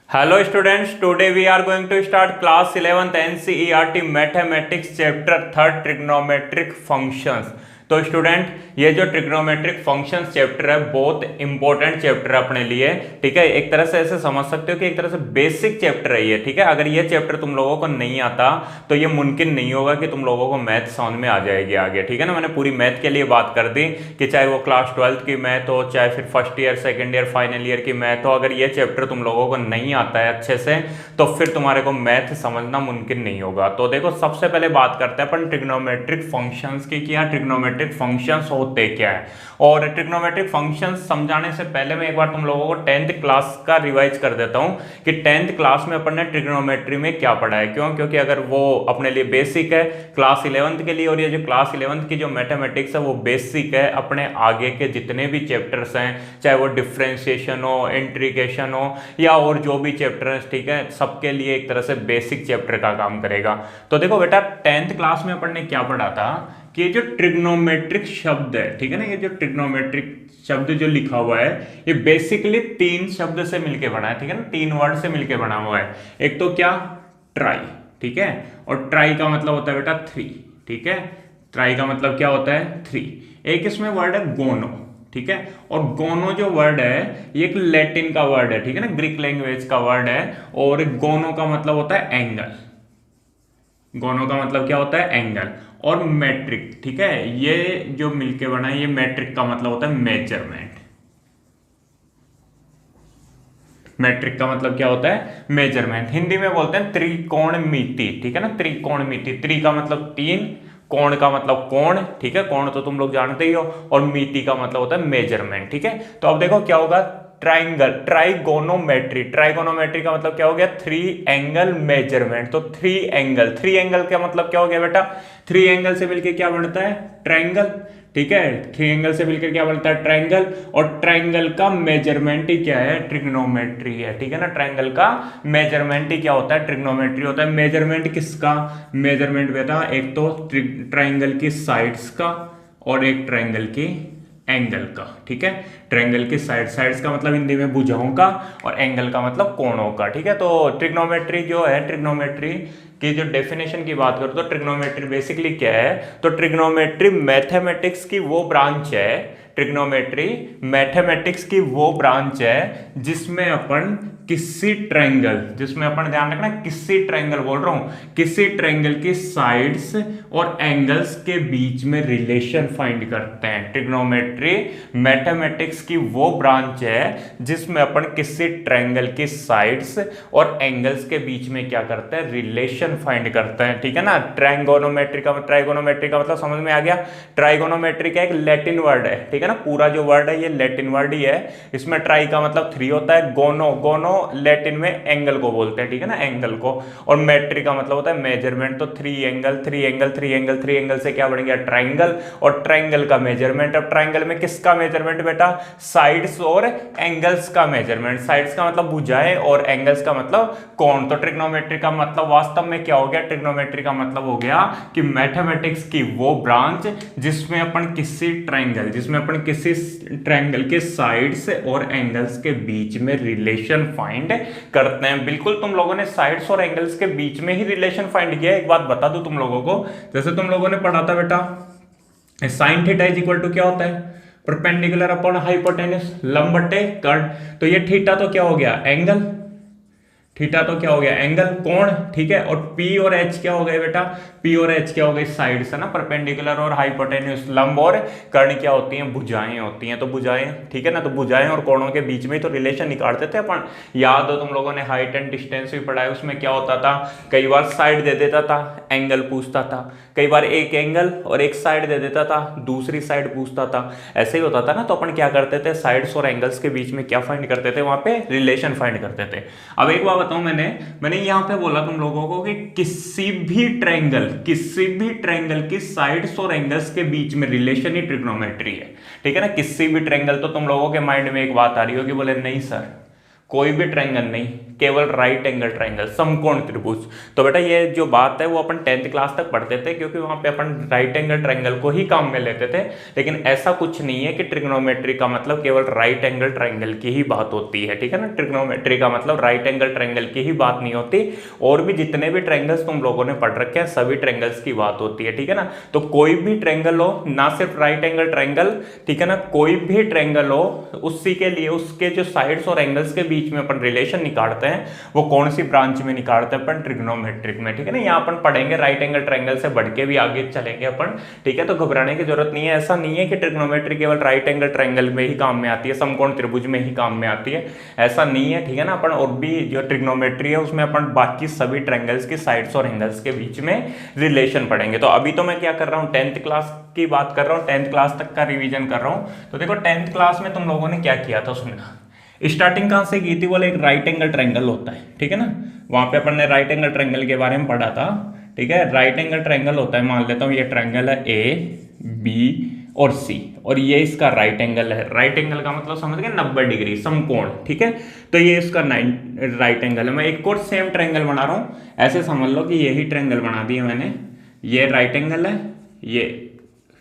Hello students, today we are going to start class 11th NCERT Mathematics chapter 3rd trigonometric functions। तो student ये जो trigonometric functions chapter है बहुत important chapter है अपने लिए, ठीक है। एक तरह से ऐसे समझ सकते हो कि एक तरह से बेसिक चैप्टर है ये, ठीक है। अगर ये चैप्टर तुम लोगों को नहीं आता तो ये मुमकिन नहीं होगा कि तुम लोगों को मैथ समझ में आ जाएगी आगे, ठीक है ना। मैंने पूरी मैथ के लिए बात कर दी कि चाहे वो क्लास 12th की मैथ हो, चाहे फिर first year second year final year की मैथ हो, अगर ये चैप्टर तुम लोगों को नहीं आता है अच्छे से तो फिर तुम्हारे को मैथ समझना मुमकिन नहीं होगा। तो देखो सबसे पहले बात करते हैं अपन ट्रिग्नोमेट्रिक फंक्शंस की, क्या ट्रिग्नोमेट्रिक फंक्शंस होते क्या है। और ट्रिग्नोमेट्रिक फंक्शंस समझाने से पहले मैं एक बार तुम लोगों को 10th क्लास का रिवाइज कर देता हूं कि 10th क्लास में अपन ने ट्रिग्नोमेट्री में क्या पढ़ा है। क्यों? क्योंकि अगर वो अपने लिए बेसिक है क्लास 11th के लिए, और ये जो क्लास 11th की जो मैथमेटिक्स है वो बेसिक है अपने आगे के जितने भी चैप्टर्स हैं, चाहे वो डिफरेंशिएशन हो, इंटीग्रेशन हो या और जो भी चैप्टर है, ठीक है, सबके लिए एक तरह से बेसिक चैप्टर का काम करेगा। तो देखो बेटा 10th क्लास में अपन ने क्या पढ़ा था कि ये जो ट्रिग्नोमेट्रिक शब्द है, ठीक है ना, ये जो ट्रिग्नोमेट्रिक शब्द जो लिखा हुआ है ये बेसिकली 3 शब्द से मिलके बना है, ठीक है ना, 3 वर्ड से मिलके बना हुआ है। एक तो क्या, ट्राई, ठीक है, और ट्राई का मतलब होता है बेटा 3, ठीक है। ट्राई का मतलब क्या होता है 3। एक इसमें वर्ड है गोनो, ठीक है, और गोनो जो वर्ड है ये एक लैटिन का वर्ड है, ठीक है ना, ग्रीक लैंग्वेज का वर्ड है। और गोनो का मतलब होता है एंगल, गोनो का मतलब क्या होता है एंगल। और मैट्रिक, ठीक है, ये जो मिलके बना है ये मैट्रिक का मतलब होता है मेजरमेंट। मैट्रिक का मतलब क्या होता है मेजरमेंट। हिंदी में बोलते हैं त्रिकोणमिति, ठीक है ना, त्रिकोणमिति। त्रि का मतलब 3, कोण का मतलब कोण, ठीक है, कोण तो तुम लोग जानते ही हो, और मिति का मतलब होता है मेजरमेंट, ठीक है। तो अब देखो क्या होगा, ट्राइंगल, ट्राइगोनोमेट्री। ट्राइगोनोमेट्री का मतलब क्या हो गया 3 एंगल मेजरमेंट। तो 3 एंगल, 3 एंगल का मतलब क्या हो गया बेटा, 3 एंगल से मिलकर क्या बनता है ट्राइंगल, ठीक है। 3 एंगल से मिलकर क्या बनता है ट्राइंगल, और ट्राइंगल का मेजरमेंट ही क्या है ट्रिग्नोमेट्री है, ठीक है ना। ट्राइंगल का मेजरमेंट ही क्या होता है ट्रिग्नोमेट्री होता है। मेजरमेंट किसका, मेजरमेंट बेटा एक तो ट्राइंगल की साइड्स का और एक ट्राइंगल की एंगल का, ठीक है। ट्रायंगल की साइड्स का मतलब हिंदी में भुजाओं का, और एंगल का मतलब कोणों का, ठीक है। तो ट्रिग्नोमेट्री जो है, ट्रिग्नोमेट्री की जो डेफिनेशन की बात करो तो ट्रिग्नोमेट्री बेसिकली क्या है, तो ट्रिग्नोमेट्री मैथमेटिक्स की वो ब्रांच है, ट्रिग्नोमेट्री मैथमेटिक्स की वो ब्रांच है जिसमें अपन किसी ट्रायंगल, जिसमें अपन ध्यान रखना किसी ट्रायंगल बोल रहा हूं, किसी ट्रायंगल की साइड्स और एंगल्स के बीच में रिलेशन फाइंड करते हैं। ट्रिग्नोमेट्री मैथमेटिक्स की वो ब्रांच है जिसमें अपन किसी ट्रायंगल की साइड्स और एंगल्स के बीच में क्या करते हैं रिलेशन फाइंड करते हैं, ठीक है ना। ट्रायंगोनोमेट्री का, ट्राइगोनोमेट्री का मतलब समझ में आ गया। ट्राइगोनोमेट्री का एक लैटिन वर्ड है, ठीक है ना, पूरा जो वर्ड है ये लैटिन वर्ड ही है। इसमें ट्राई का मतलब 3 होता है, गोनो, गोनो लैटिन में एंगल को बोलते हैं, ठीक है ना, एंगल को, और मेट्री का मतलब होता है मेजरमेंट। तो 3 एंगल, 3 एंगल, 3 एंगल, 3 एंगल से क्या बन गया ट्राइंगल, और ट्राइंगल का मेजरमेंट। अब ट्राइंगल में किसका मेजरमेंट बेटा, साइड्स और एंगल्स का मेजरमेंट। साइड्स का मतलब भुजाएं और एंगल्स का मतलब कोण। तो ट्रिग्नोमेट्री का मतलब वास्तव में क्या हो गया, ट्रिग्नोमेट्री का मतलब हो गया कि मैथमेटिक्स की वो ब्रांच जिसमें अपन किसी ट्राइंगल, जिसमें अपन किसी ट्राइंगल के साइड्स और एंगल्स के बीच में रिलेशन फाइंड करते हैं। बिल्कुल तुम लोगों ने साइड्स और एंगल्स के बीच में ही रिलेशन फाइंड किया। एक बात बता दूं तुम लोगों को, जैसे तुम लोगों ने पढ़ा था बेटा sine theta is equal to क्या होता है, परपेंडिकुलर अपॉन हाइपोटेन्यूज, लंब बटे कर्ण। तो ये थीटा तो क्या हो गया एंगल, थीटा तो क्या हो गया एंगल, कोण, ठीक है। और P और H क्या हो गए बेटा, P और H क्या हो गई साइड्स, है ना, परपेंडिकुलर और हाइपोटेन्यूज, लंब और कर्ण क्या होती हैं भुजाएं होती हैं। तो भुजाएं, ठीक है ना, तो भुजाएं और कोणों के बीच में तो रिलेशन निकालते थे अपन। याद हो तुम लोगों ने हाइट एंड डिस्टेंस भी पढ़ा है, उसमें क्या होता था, कई बार साइड दे देता था, एंगल पूछता था, कई बार एक एंगल और एक साइड दे देता था, दूसरी साइड पूछता था, ऐसे ही होता था ना। तो अपन क्या करते थे, साइड्स और एंगल्स के बीच में क्या फाइंड करते थे, वहां पे रिलेशन फाइंड करते थे। अब एक बात बताऊं, मैंने यहां पे बोला तुम लोगों को कि किसी भी ट्रायंगल की साइड्स और एंगल्स के बीच में रिलेशन ही ट्रिग्नोमेट्री है, ठीक है ना। किसी भी ट्रायंगल, तो तुम लोगों के माइंड में एक बात आ रही होगी, बोले नहीं सर कोई भी ट्रायंगल नहीं, केवल राइट एंगल ट्राइंगल, समकोण त्रिभुज। तो बेटा ये जो बात है वो अपन 10th क्लास तक पढ़ते थे, क्योंकि वहां पे अपन राइट एंगल ट्राइंगल को ही काम में लेते थे। लेकिन ऐसा कुछ नहीं है कि ट्रिग्नोमेट्री का मतलब केवल राइट एंगल ट्राइंगल की ही बात होती है, ठीक है ना। ट्रिग्नोमेट्री का मतलब राइट एंगल ट्राइंगल की ही बात नहीं होती, और भी जितने भी ट्राइंगल्स तुम लोगों ने पढ़ रखे हैं सभी ट्राइंगल्स की बात होती है, ठीक है ना। तो कोई भी ट्राइंगल हो, ना सिर्फ राइट एंगल ट्राइंगल, ठीक है ना, कोई भी ट्राइंगल हो, उसी के लिए उसके जो साइड्स और एंगल्स के बीच में अपन रिलेशन निकालते हैं, वो कौन सी ब्रांच में निकालते हैं अपन, ट्रिग्नोमेट्रिक में, ठीक है ना। यहाँ अपन पढ़ेंगे राइट एंगल ट्राइंगल से बढ़ के भी आगे चलेंगे अपन, ठीक है। तो घबराने की जरूरत नहीं है। ऐसा नहीं है कि ट्रिग्नोमेट्री केवल राइट एंगल ट्राइंगल में ही काम में आती है, समकोण त्रिभुज में ही काम में आती है, ऐसा नहीं है, ठीक है ना। अपन और भी जो ट्रिग्नोमेट्री है उसमें अपन बाकी सभी ट्राइंगल्स की साइड्स और एंगल्स के बीच में रिलेशन पढ़ेंगे। तो अभी तो मैं क्या कर रहा हूँ, 10th क्लास की बात कर रहा हूँ, 10th क्लास तक का रिवीजन कर रहा हूँ। तो देखो 10th क्लास में तुम लोगों ने क्या किया था, सुनना। स्टार्टिंग कहां से की थी, बोले एक राइट एंगल ट्राइंगल होता है, ठीक है ना। वहां पे अपन ने राइट एंगल ट्राइंगल के बारे में पढ़ा था, ठीक है। राइट एंगल ट्राइंगल होता है, मान लेता हूं ये ट्राइंगल है ए बी और सी, और ये इसका राइट एंगल है। राइट एंगल का मतलब समझ गए 90 डिग्री, समकोण, ठीक है। तो ये इसका राइट एंगल है। मैं एक और सेम ट्राइंगल बना रहा हूं, ऐसे समझ लो कि यही ट्राइंगल बना दिया मैंने। ये राइट एंगल है, ये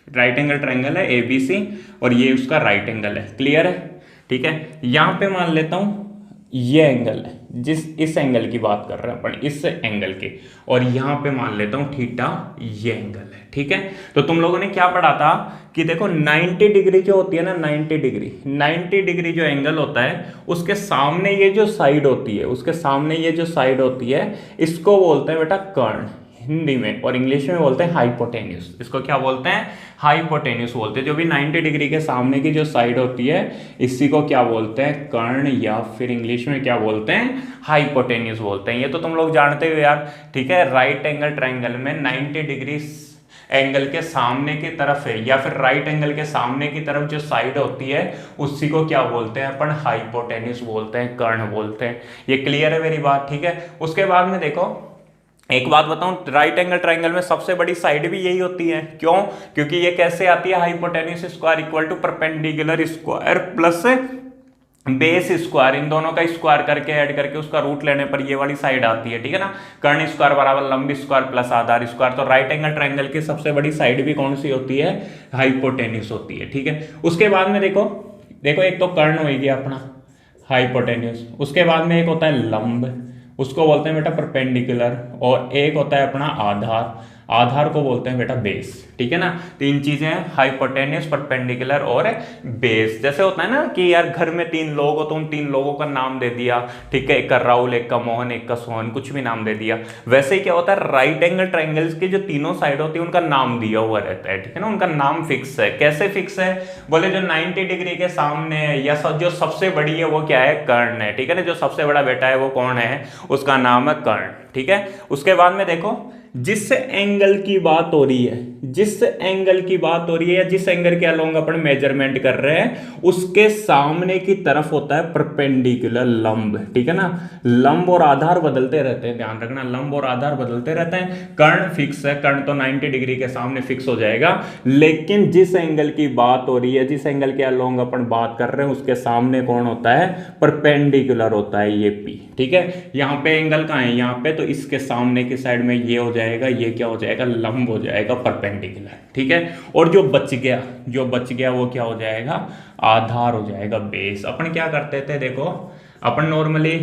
राइट एंगल ट्राइंगल है ए बी सी, और ये उसका राइट एंगल है, क्लियर है, ठीक है। यहां पे मान लेता हूं ये एंगल है, इस एंगल की बात कर रहे हैं अपन, इस एंगल की, और यहां पे मान लेता हूं थीटा, ये एंगल है, ठीक है। तो तुम लोगों ने क्या पढ़ा था कि देखो 90 डिग्री जो होती है ना, 90 डिग्री जो एंगल होता है, उसके सामने ये जो साइड होती है, उसके सामने ये जो साइड होती है, इसको बोलते हैं बेटा कर्ण हिंदी में, और इंग्लिश में बोलते हैं हाइपोटेन्यूस। इसको क्या बोलते हैं, हाइपोटेन्यूस बोलते हैं। जो भी 90 डिग्री के सामने की जो साइड होती है, इसी को क्या बोलते हैं, कर्ण, या फिर इंग्लिश में क्या बोलते हैं, हाइपोटेन्यूस बोलते हैं। ये तो तुम लोग जानते हो यार, ठीक है। राइट एंगल ट्राइंगल में 90 डिग्री एंगल के सामने की तरफ है, या फिर राइट एंगल के सामने की तरफ जो साइड होती है, उसी को क्या बोलते हैं अपन, हाइपोटेन्यूस बोलते हैं, कर्ण बोलते हैं। ये क्लियर है मेरी बात, ठीक है। उसके बाद में देखो एक बात बताऊं, राइट एंगल ट्राइंगल में सबसे बड़ी साइड भी यही होती है। क्यों, क्योंकि ये कैसे आती है, hypotenuse square equal to perpendicular square plus base square, इन दोनों का स्क्वायर करके ऐड करके उसका रूट लेने पर ये वाली साइड आती है, ठीक है ना। कर्ण स्क्वायर बराबर लंब स्क्वायर प्लस आधार स्क्वायर। तो राइट एंगल ट्राइंगल की सबसे बड़ी साइड भी कौन सी होती है, हाइपोटेन्यूस होती है, ठीक है। उसके बाद में देखो एक तो कर्ण हो गया अपना हाइपोटेन्यूस, उसके बाद में एक होता है लंब, उसको बोलते हैं बेटा परपेंडिकुलर, और एक होता है अपना आधार को बोलते हैं बेटा बेस, ठीक है ना। तीन चीजें हैं, हाइपोटेन्यूस, परपेंडिकुलर और बेस। जैसे होता है ना कि यार घर में 3 लोग हो तो उन 3 लोगों का नाम दे दिया, ठीक है, एक का राहुल, एक का मोहन, एक का सोहन, कुछ भी नाम दे दिया। वैसे ही क्या होता है, राइट एंगल ट्राइंगल्स की जो तीनों साइड होती है उनका नाम दिया हुआ रहता है, ठीक है ना। उनका नाम फिक्स है। कैसे फिक्स है, बोले जो 90 डिग्री के सामने है, या जो सबसे बड़ी है वो क्या है, कर्ण है, ठीक है ना। जो सबसे बड़ा बेटा है वो कौन है, उसका नाम है कर्ण, ठीक है। उसके बाद में देखो जिस एंगल की बात हो रही है, जिस एंगल की बात हो रही है, या जिस एंगल के अलोंग अपन मेजरमेंट कर रहे हैं, उसके सामने की तरफ होता है परपेंडिकुलर, लंब, ठीक है ना। लंब और आधार बदलते रहते हैं, ध्यान रखना, लंब और आधार बदलते रहते हैं। कर्ण फिक्स है, कर्ण तो 90 डिग्री के सामने फिक्स हो जाएगा। लेकिन जिस एंगल की बात हो रही है, जिस एंगल के अलोंग अपन बात कर रहे हैं, उसके सामने कौन होता है, परपेंडिकुलर होता है, ये P, ठीक है। यहाँ पे एंगल कहाँ है, यहाँ पे, तो इसके सामने की साइड में ये हो जाएगा, ये क्या हो जाएगा, लंब हो जाएगा, परपेंडिकुलर, ठीक है। और जो बच गया वो क्या हो जाएगा, आधार हो जाएगा, बेस। अपन क्या करते थे, देखो अपन नॉर्मली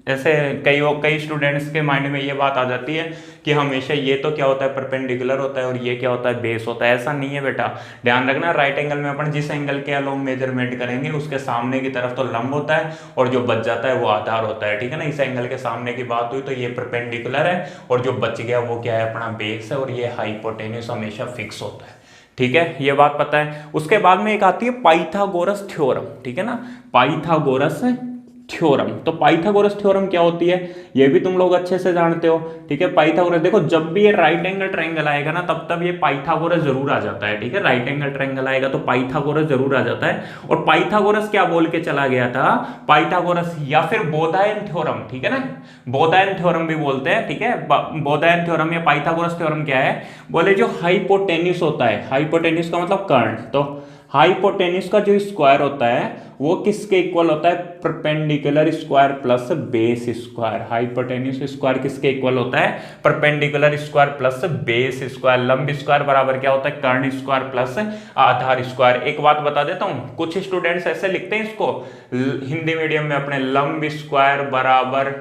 ऐसे कई स्टूडेंट्स के माइंड में ये बात आ जाती है कि हमेशा ये तो क्या होता है, परपेंडिकुलर होता है, और ये क्या होता है, बेस होता है। ऐसा नहीं है बेटा, ध्यान रखना। राइट एंगल में अपन जिस एंगल के अलोंग मेजरमेंट करेंगे, उसके सामने की तरफ तो लंब होता है, और जो बच जाता है वो आधार होता है, ठीक है ना। इस एंगल के सामने की बात हुई तो ये परपेंडिकुलर है, और जो बच गया वो क्या है, अपना बेस है, और ये हाइपोटेन्यूस हमेशा फिक्स होता है, ठीक है। ये बात पता है। उसके बाद में एक आती है पाइथागोरस थ्योरम, ठीक है ना, पाइथागोरस थ्योरम। तो पाइथागोरस थ्योरम क्या होती है, ये भी तुम लोग अच्छे से जानते हो, ठीक है। पाइथागोरस, देखो जब भी ये राइट एंगल ट्राइंगल आएगा ना, तब ये पाइथागोरस जरूर आ जाता है, ठीक है। राइट एंगल ट्राइंगल आएगा तो पाइथागोरस जरूर आ जाता है। और पाइथागोरस क्या बोल के चला गया था, पाइथागोरस या फिर बोधायन थ्योरम, ठीक है ना, बोधायन थ्योरम भी बोलते हैं, ठीक है। बोधायन थ्योरम या पाइथागोरस थ्योरम क्या है, बोले जो हाइपोटेन्यूस होता है, हाइपोटेन्यूस का मतलब कर्ण, तो हाइपोटेन्यूज का जो स्क्वायर होता है वो किसके इक्वल होता है, perpendicular square plus base square. Hypotenuse square किसके इक्वल होता है, perpendicular square plus base square. लंब स्क्वायर बराबर क्या होता है, कर्ण स्क्वायर प्लस आधार स्क्वायर। एक बात बता देता हूं, कुछ स्टूडेंट्स ऐसे लिखते हैं इसको हिंदी मीडियम में अपने, लंब स्क्वायर बराबर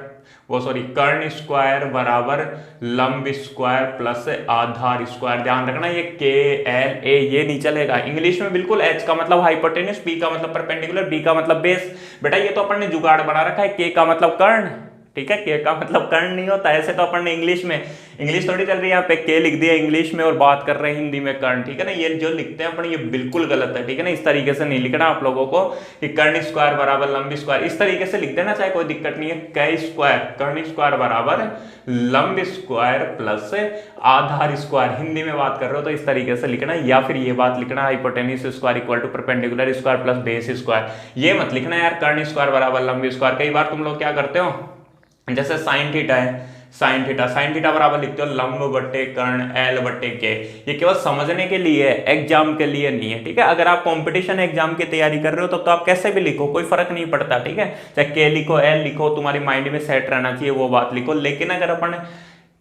कर्ण स्क्वायर बराबर लंब स्क्वायर प्लस आधार स्क्वायर। ध्यान रखना ये के एल ए ये नहीं चलेगा इंग्लिश में बिल्कुल। एच का मतलब हाइपोटेन्यूज, पी का मतलब परपेंडिकुलर, बी का मतलब बेस। बेटा ये तो अपन ने जुगाड़ बना रखा है, के का मतलब कर्ण, ठीक है, के का मतलब कर्ण नहीं होता। ऐसे तो अपन ने इंग्लिश थोड़ी चल रही है यहाँ पे, के लिख दिया इंग्लिश में और बात कर रहे हैं हिंदी में कर्ण, ठीक है ना। ये जो लिखते हैं अपन ये बिल्कुल गलत है, ठीक है ना। इस तरीके से नहीं लिखना आप लोगों को कि कर्ण स्क्वायर बराबर लंब स्क्वायर, इस तरीके से लिख देना चाहे, कोई दिक्कत नहीं है। कै स्क्वायर कर्ण स्क्वायर बराबर लंब स्क्वायर प्लस आधार स्क्वायर, हिंदी में बात कर रहे हो तो इस तरीके से लिखना, या फिर ये बात लिखना hypotenuse square equal to perpendicular square plus base square. ये मत लिखना यार कर्ण स्क्वायर बराबर लंब स्क्वायर। कई बार तुम लोग क्या करते हो, जैसे साइन थीटा है, साइन थीटा बराबर लिखते हो लंब बट्टे कर्ण एल बट्टे के। ये केवल समझने के लिए, एग्जाम के लिए नहीं है, ठीक है। अगर आप कंपटीशन एग्जाम की तैयारी कर रहे हो तो आप कैसे भी लिखो, कोई फर्क नहीं पड़ता, ठीक है। चाहे के लिखो एल लिखो, तुम्हारी माइंड में सेट रहना चाहिए वो बात लिखो। लेकिन अगर अपन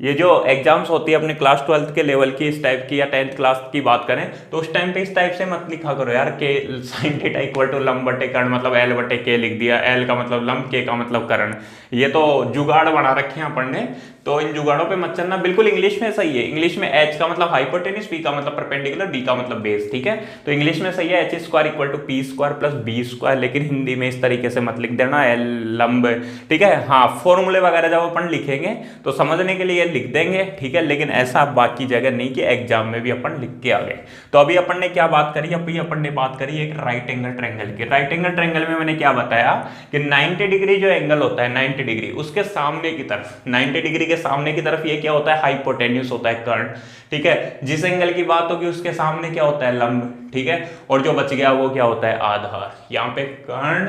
ये जो एग्जाम्स होती है अपने क्लास 12 के लेवल की इस टाइप की या 10th क्लास की बात करें तो उस टाइम पे इस टाइप से मत लिखा करो यार, के साइन थीटा इक्वल टू लंब बटे कर्ण, मतलब एल बटे के लिख दिया, एल का मतलब लंब, के का मतलब कर्ण। ये तो जुगाड़ बना रखे हैं अपन ने, तो इन जुगाड़ों पे मत चलना। बिल्कुल इंग्लिश में सही है, इंग्लिश में एच का मतलब हाइपोटेन्यूज, पी का मतलब परपेंडिकुलर, बी का मतलब बेस, ठीक है। तो इंग्लिश में सही है H square equal to P square plus B square, लेकिन हिंदी में इस तरीके से मत लिख देना एल लंब, ठीक है। हाँ फॉर्मूले वगैरह जब अपन लिखेंगे तो समझने के लिए लिख देंगे, ठीक है, लेकिन ऐसा बाकी जगह नहीं कि एग्जाम में भी अपन लिख के आ गए। तो अभी अपन ने क्या बात करी, अभी अपन ने बात करी एक राइट एंगल ट्रायंगल की। राइट एंगल ट्रायंगल में मैंने क्या बताया कि 90 डिग्री जो एंगल होता है, 90 डिग्री उसके सामने की तरफ, 90 डिग्री के सामने की तरफ ये क्या होता है, हाइपोटेन्यूज होता है, कर्ण, ठीक है। जिस एंगल की बात होगी उसके सामने क्या होता है, लंब, ठीक है। और जो बच गया वो क्या होता है, आधार। यहाँ पे कर्ण,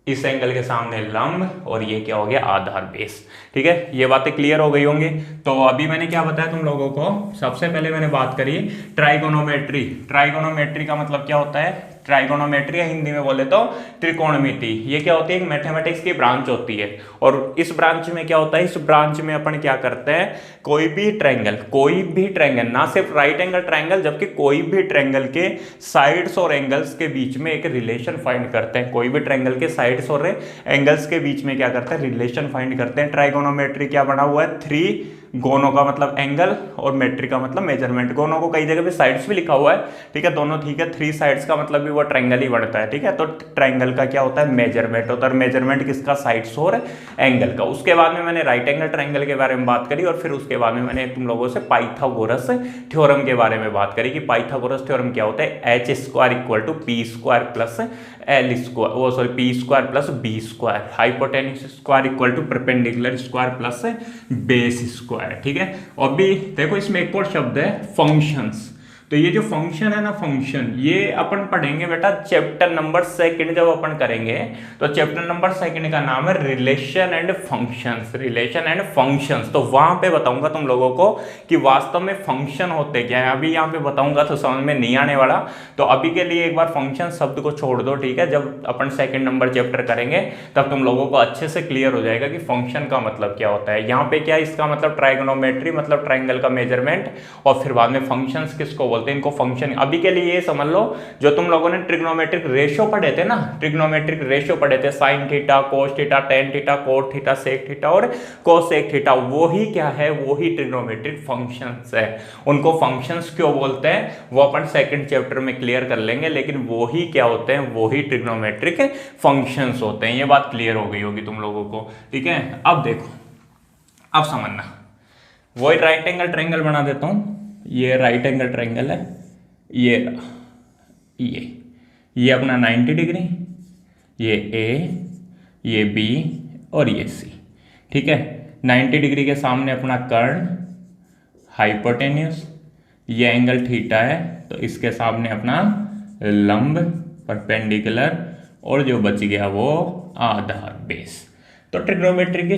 इस एंगल के सामने लंब, और ये क्या हो गया, आधार बेस, ठीक है। ये बातें क्लियर हो गई होंगी। तो अभी मैंने क्या बताया तुम लोगों को, सबसे पहले मैंने बात करी ट्राइगोनोमेट्री। ट्राइगोनोमेट्री का मतलब क्या होता है, ट्राइगोनोमेट्री हिंदी में बोले तो त्रिकोणमिति। ये क्या होती है, एक मैथमेटिक्स की ब्रांच होती है, और इस ब्रांच में क्या होता है, इस ब्रांच में अपन क्या करते हैं, कोई भी ट्रायंगल, ना सिर्फ राइट एंगल ट्रायंगल, जबकि कोई भी ट्रायंगल के साइड्स और एंगल्स के बीच में एक रिलेशन फाइंड करते हैं। कोई भी ट्रायंगल के साइड्स और एंगल्स के बीच में क्या करते हैं, रिलेशन फाइंड करते हैं। ट्राइगोनोमेट्री क्या बना हुआ है, 3 गोनों का मतलब एंगल और मेट्री का मतलब मेजरमेंट। गोनों को कई जगह पे साइड्स भी लिखा हुआ है, ठीक है, दोनों ठीक है। 3 साइड्स का मतलब भी वो ट्रायंगल ही बनता है, ठीक है। तो ट्रायंगल का क्या होता है, मेजरमेंट होता है। मेजरमेंट किसका, साइड्स और एंगल का। उसके बाद में मैंने राइट एंगल ट्रायंगल के बारे में बात करी, और फिर उसके बाद में मैंने तुम लोगों से पाइथागोरस थ्योरम के बारे में बात करी कि पाइथागोरस थ्योरम क्या होता है, H square equal to P square plus L square, P square plus B square, hypotenuse square equal to perpendicular square plus base square, ठीक है। और भी देखो इसमें एक और शब्द है फंक्शंस। तो ये जो फंक्शन है ना, फंक्शन ये अपन पढ़ेंगे बेटा चैप्टर नंबर 2 जब अपन करेंगे, तो चैप्टर नंबर 2 का नाम है relation and functions. Relation and functions, तो वहां पे बताऊंगा तुम लोगों को कि वास्तव में फंक्शन होते क्या है। अभी यहाँ पे बताऊंगा तो समझ में नहीं आने वाला, तो अभी के लिए एक बार फंक्शन शब्द को छोड़ दो, ठीक है। जब अपन 2 नंबर चैप्टर करेंगे तब तुम लोगों को अच्छे से क्लियर हो जाएगा कि फंक्शन का मतलब क्या होता है। यहाँ पे क्या इसका मतलब ट्राइगोनोमेट्री मतलब ट्राइंगल का मेजरमेंट, और फिर बाद में फंक्शंस किसको बोलते हैं, इनको फंक्शन। अभी के लिए ये समझ लो जो तुम लोगों ने ट्रिग्नोमेट्रिक रेशियो पढ़े थे ना, ट्रिग्नोमेट्रिक रेशियो पढ़े थे, sine theta, cos theta, tan theta, cot theta, sec theta और कोसेक थीटा, वो ही क्या है, वो ही ट्रिग्नोमेट्रिक फंक्शंस है। उनको फंक्शंस क्यों बोलते हैं वो अपन 2nd चैप्टर में क्लियर कर लेंगे, लेकिन वो ही क्या होते हैं, वो ही ट्रिग्नोमेट्रिक फंक्शंस होते हैं। ये बात क्लियर हो गई होगी तुम लोगों को, ठीक है। अब देखो, अब समझना, वही राइट एंगल ट्रायंगल बना देता हूं। ये राइट एंगल ट्रायंगल है, ये अपना 90 डिग्री, ये ए, ये बी और ये सी, ठीक है। 90 डिग्री के सामने अपना कर्ण हाइपोटेन्यूज, ये एंगल थीटा है, तो इसके सामने अपना लंब परपेंडिकुलर, और जो बच गया वो आधार बेस। तो ट्रिग्नोमेट्री की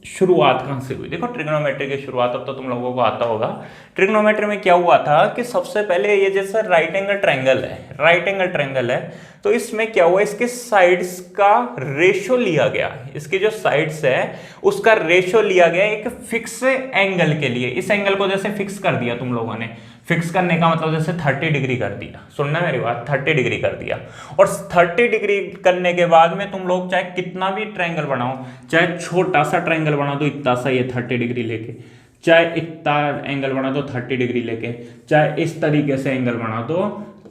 शुरुआत कहाँ से हुई? देखो ट्रिग्नोमेट्री की शुरुआत अब तो तुम लोगों को आता होगा। ट्रिग्नोमेट्री में क्या हुआ था कि सबसे पहले ये जैसा राइट एंगल ट्रायंगल है, राइट एंगल ट्रायंगल है, तो इसमें क्या हुआ, इसके साइड्स का रेशो लिया गया, इसकी जो साइड्स है उसका रेशो लिया गया एक फिक्स एंगल के लिए। इस एंगल को जैसे फिक्स कर दिया तुम लोगों ने, फिक्स करने का मतलब जैसे 30 डिग्री कर दिया, सुनना मेरी बात, 30 डिग्री कर दिया। और 30 डिग्री करने के बाद में तुम लोग चाहे कितना भी ट्रायंगल बनाओ, चाहे छोटा सा ट्रायंगल बना दो इतना सा ये 30 डिग्री लेके, चाहे इतना एंगल बना दो 30 डिग्री लेके, चाहे इस तरीके से एंगल बना दो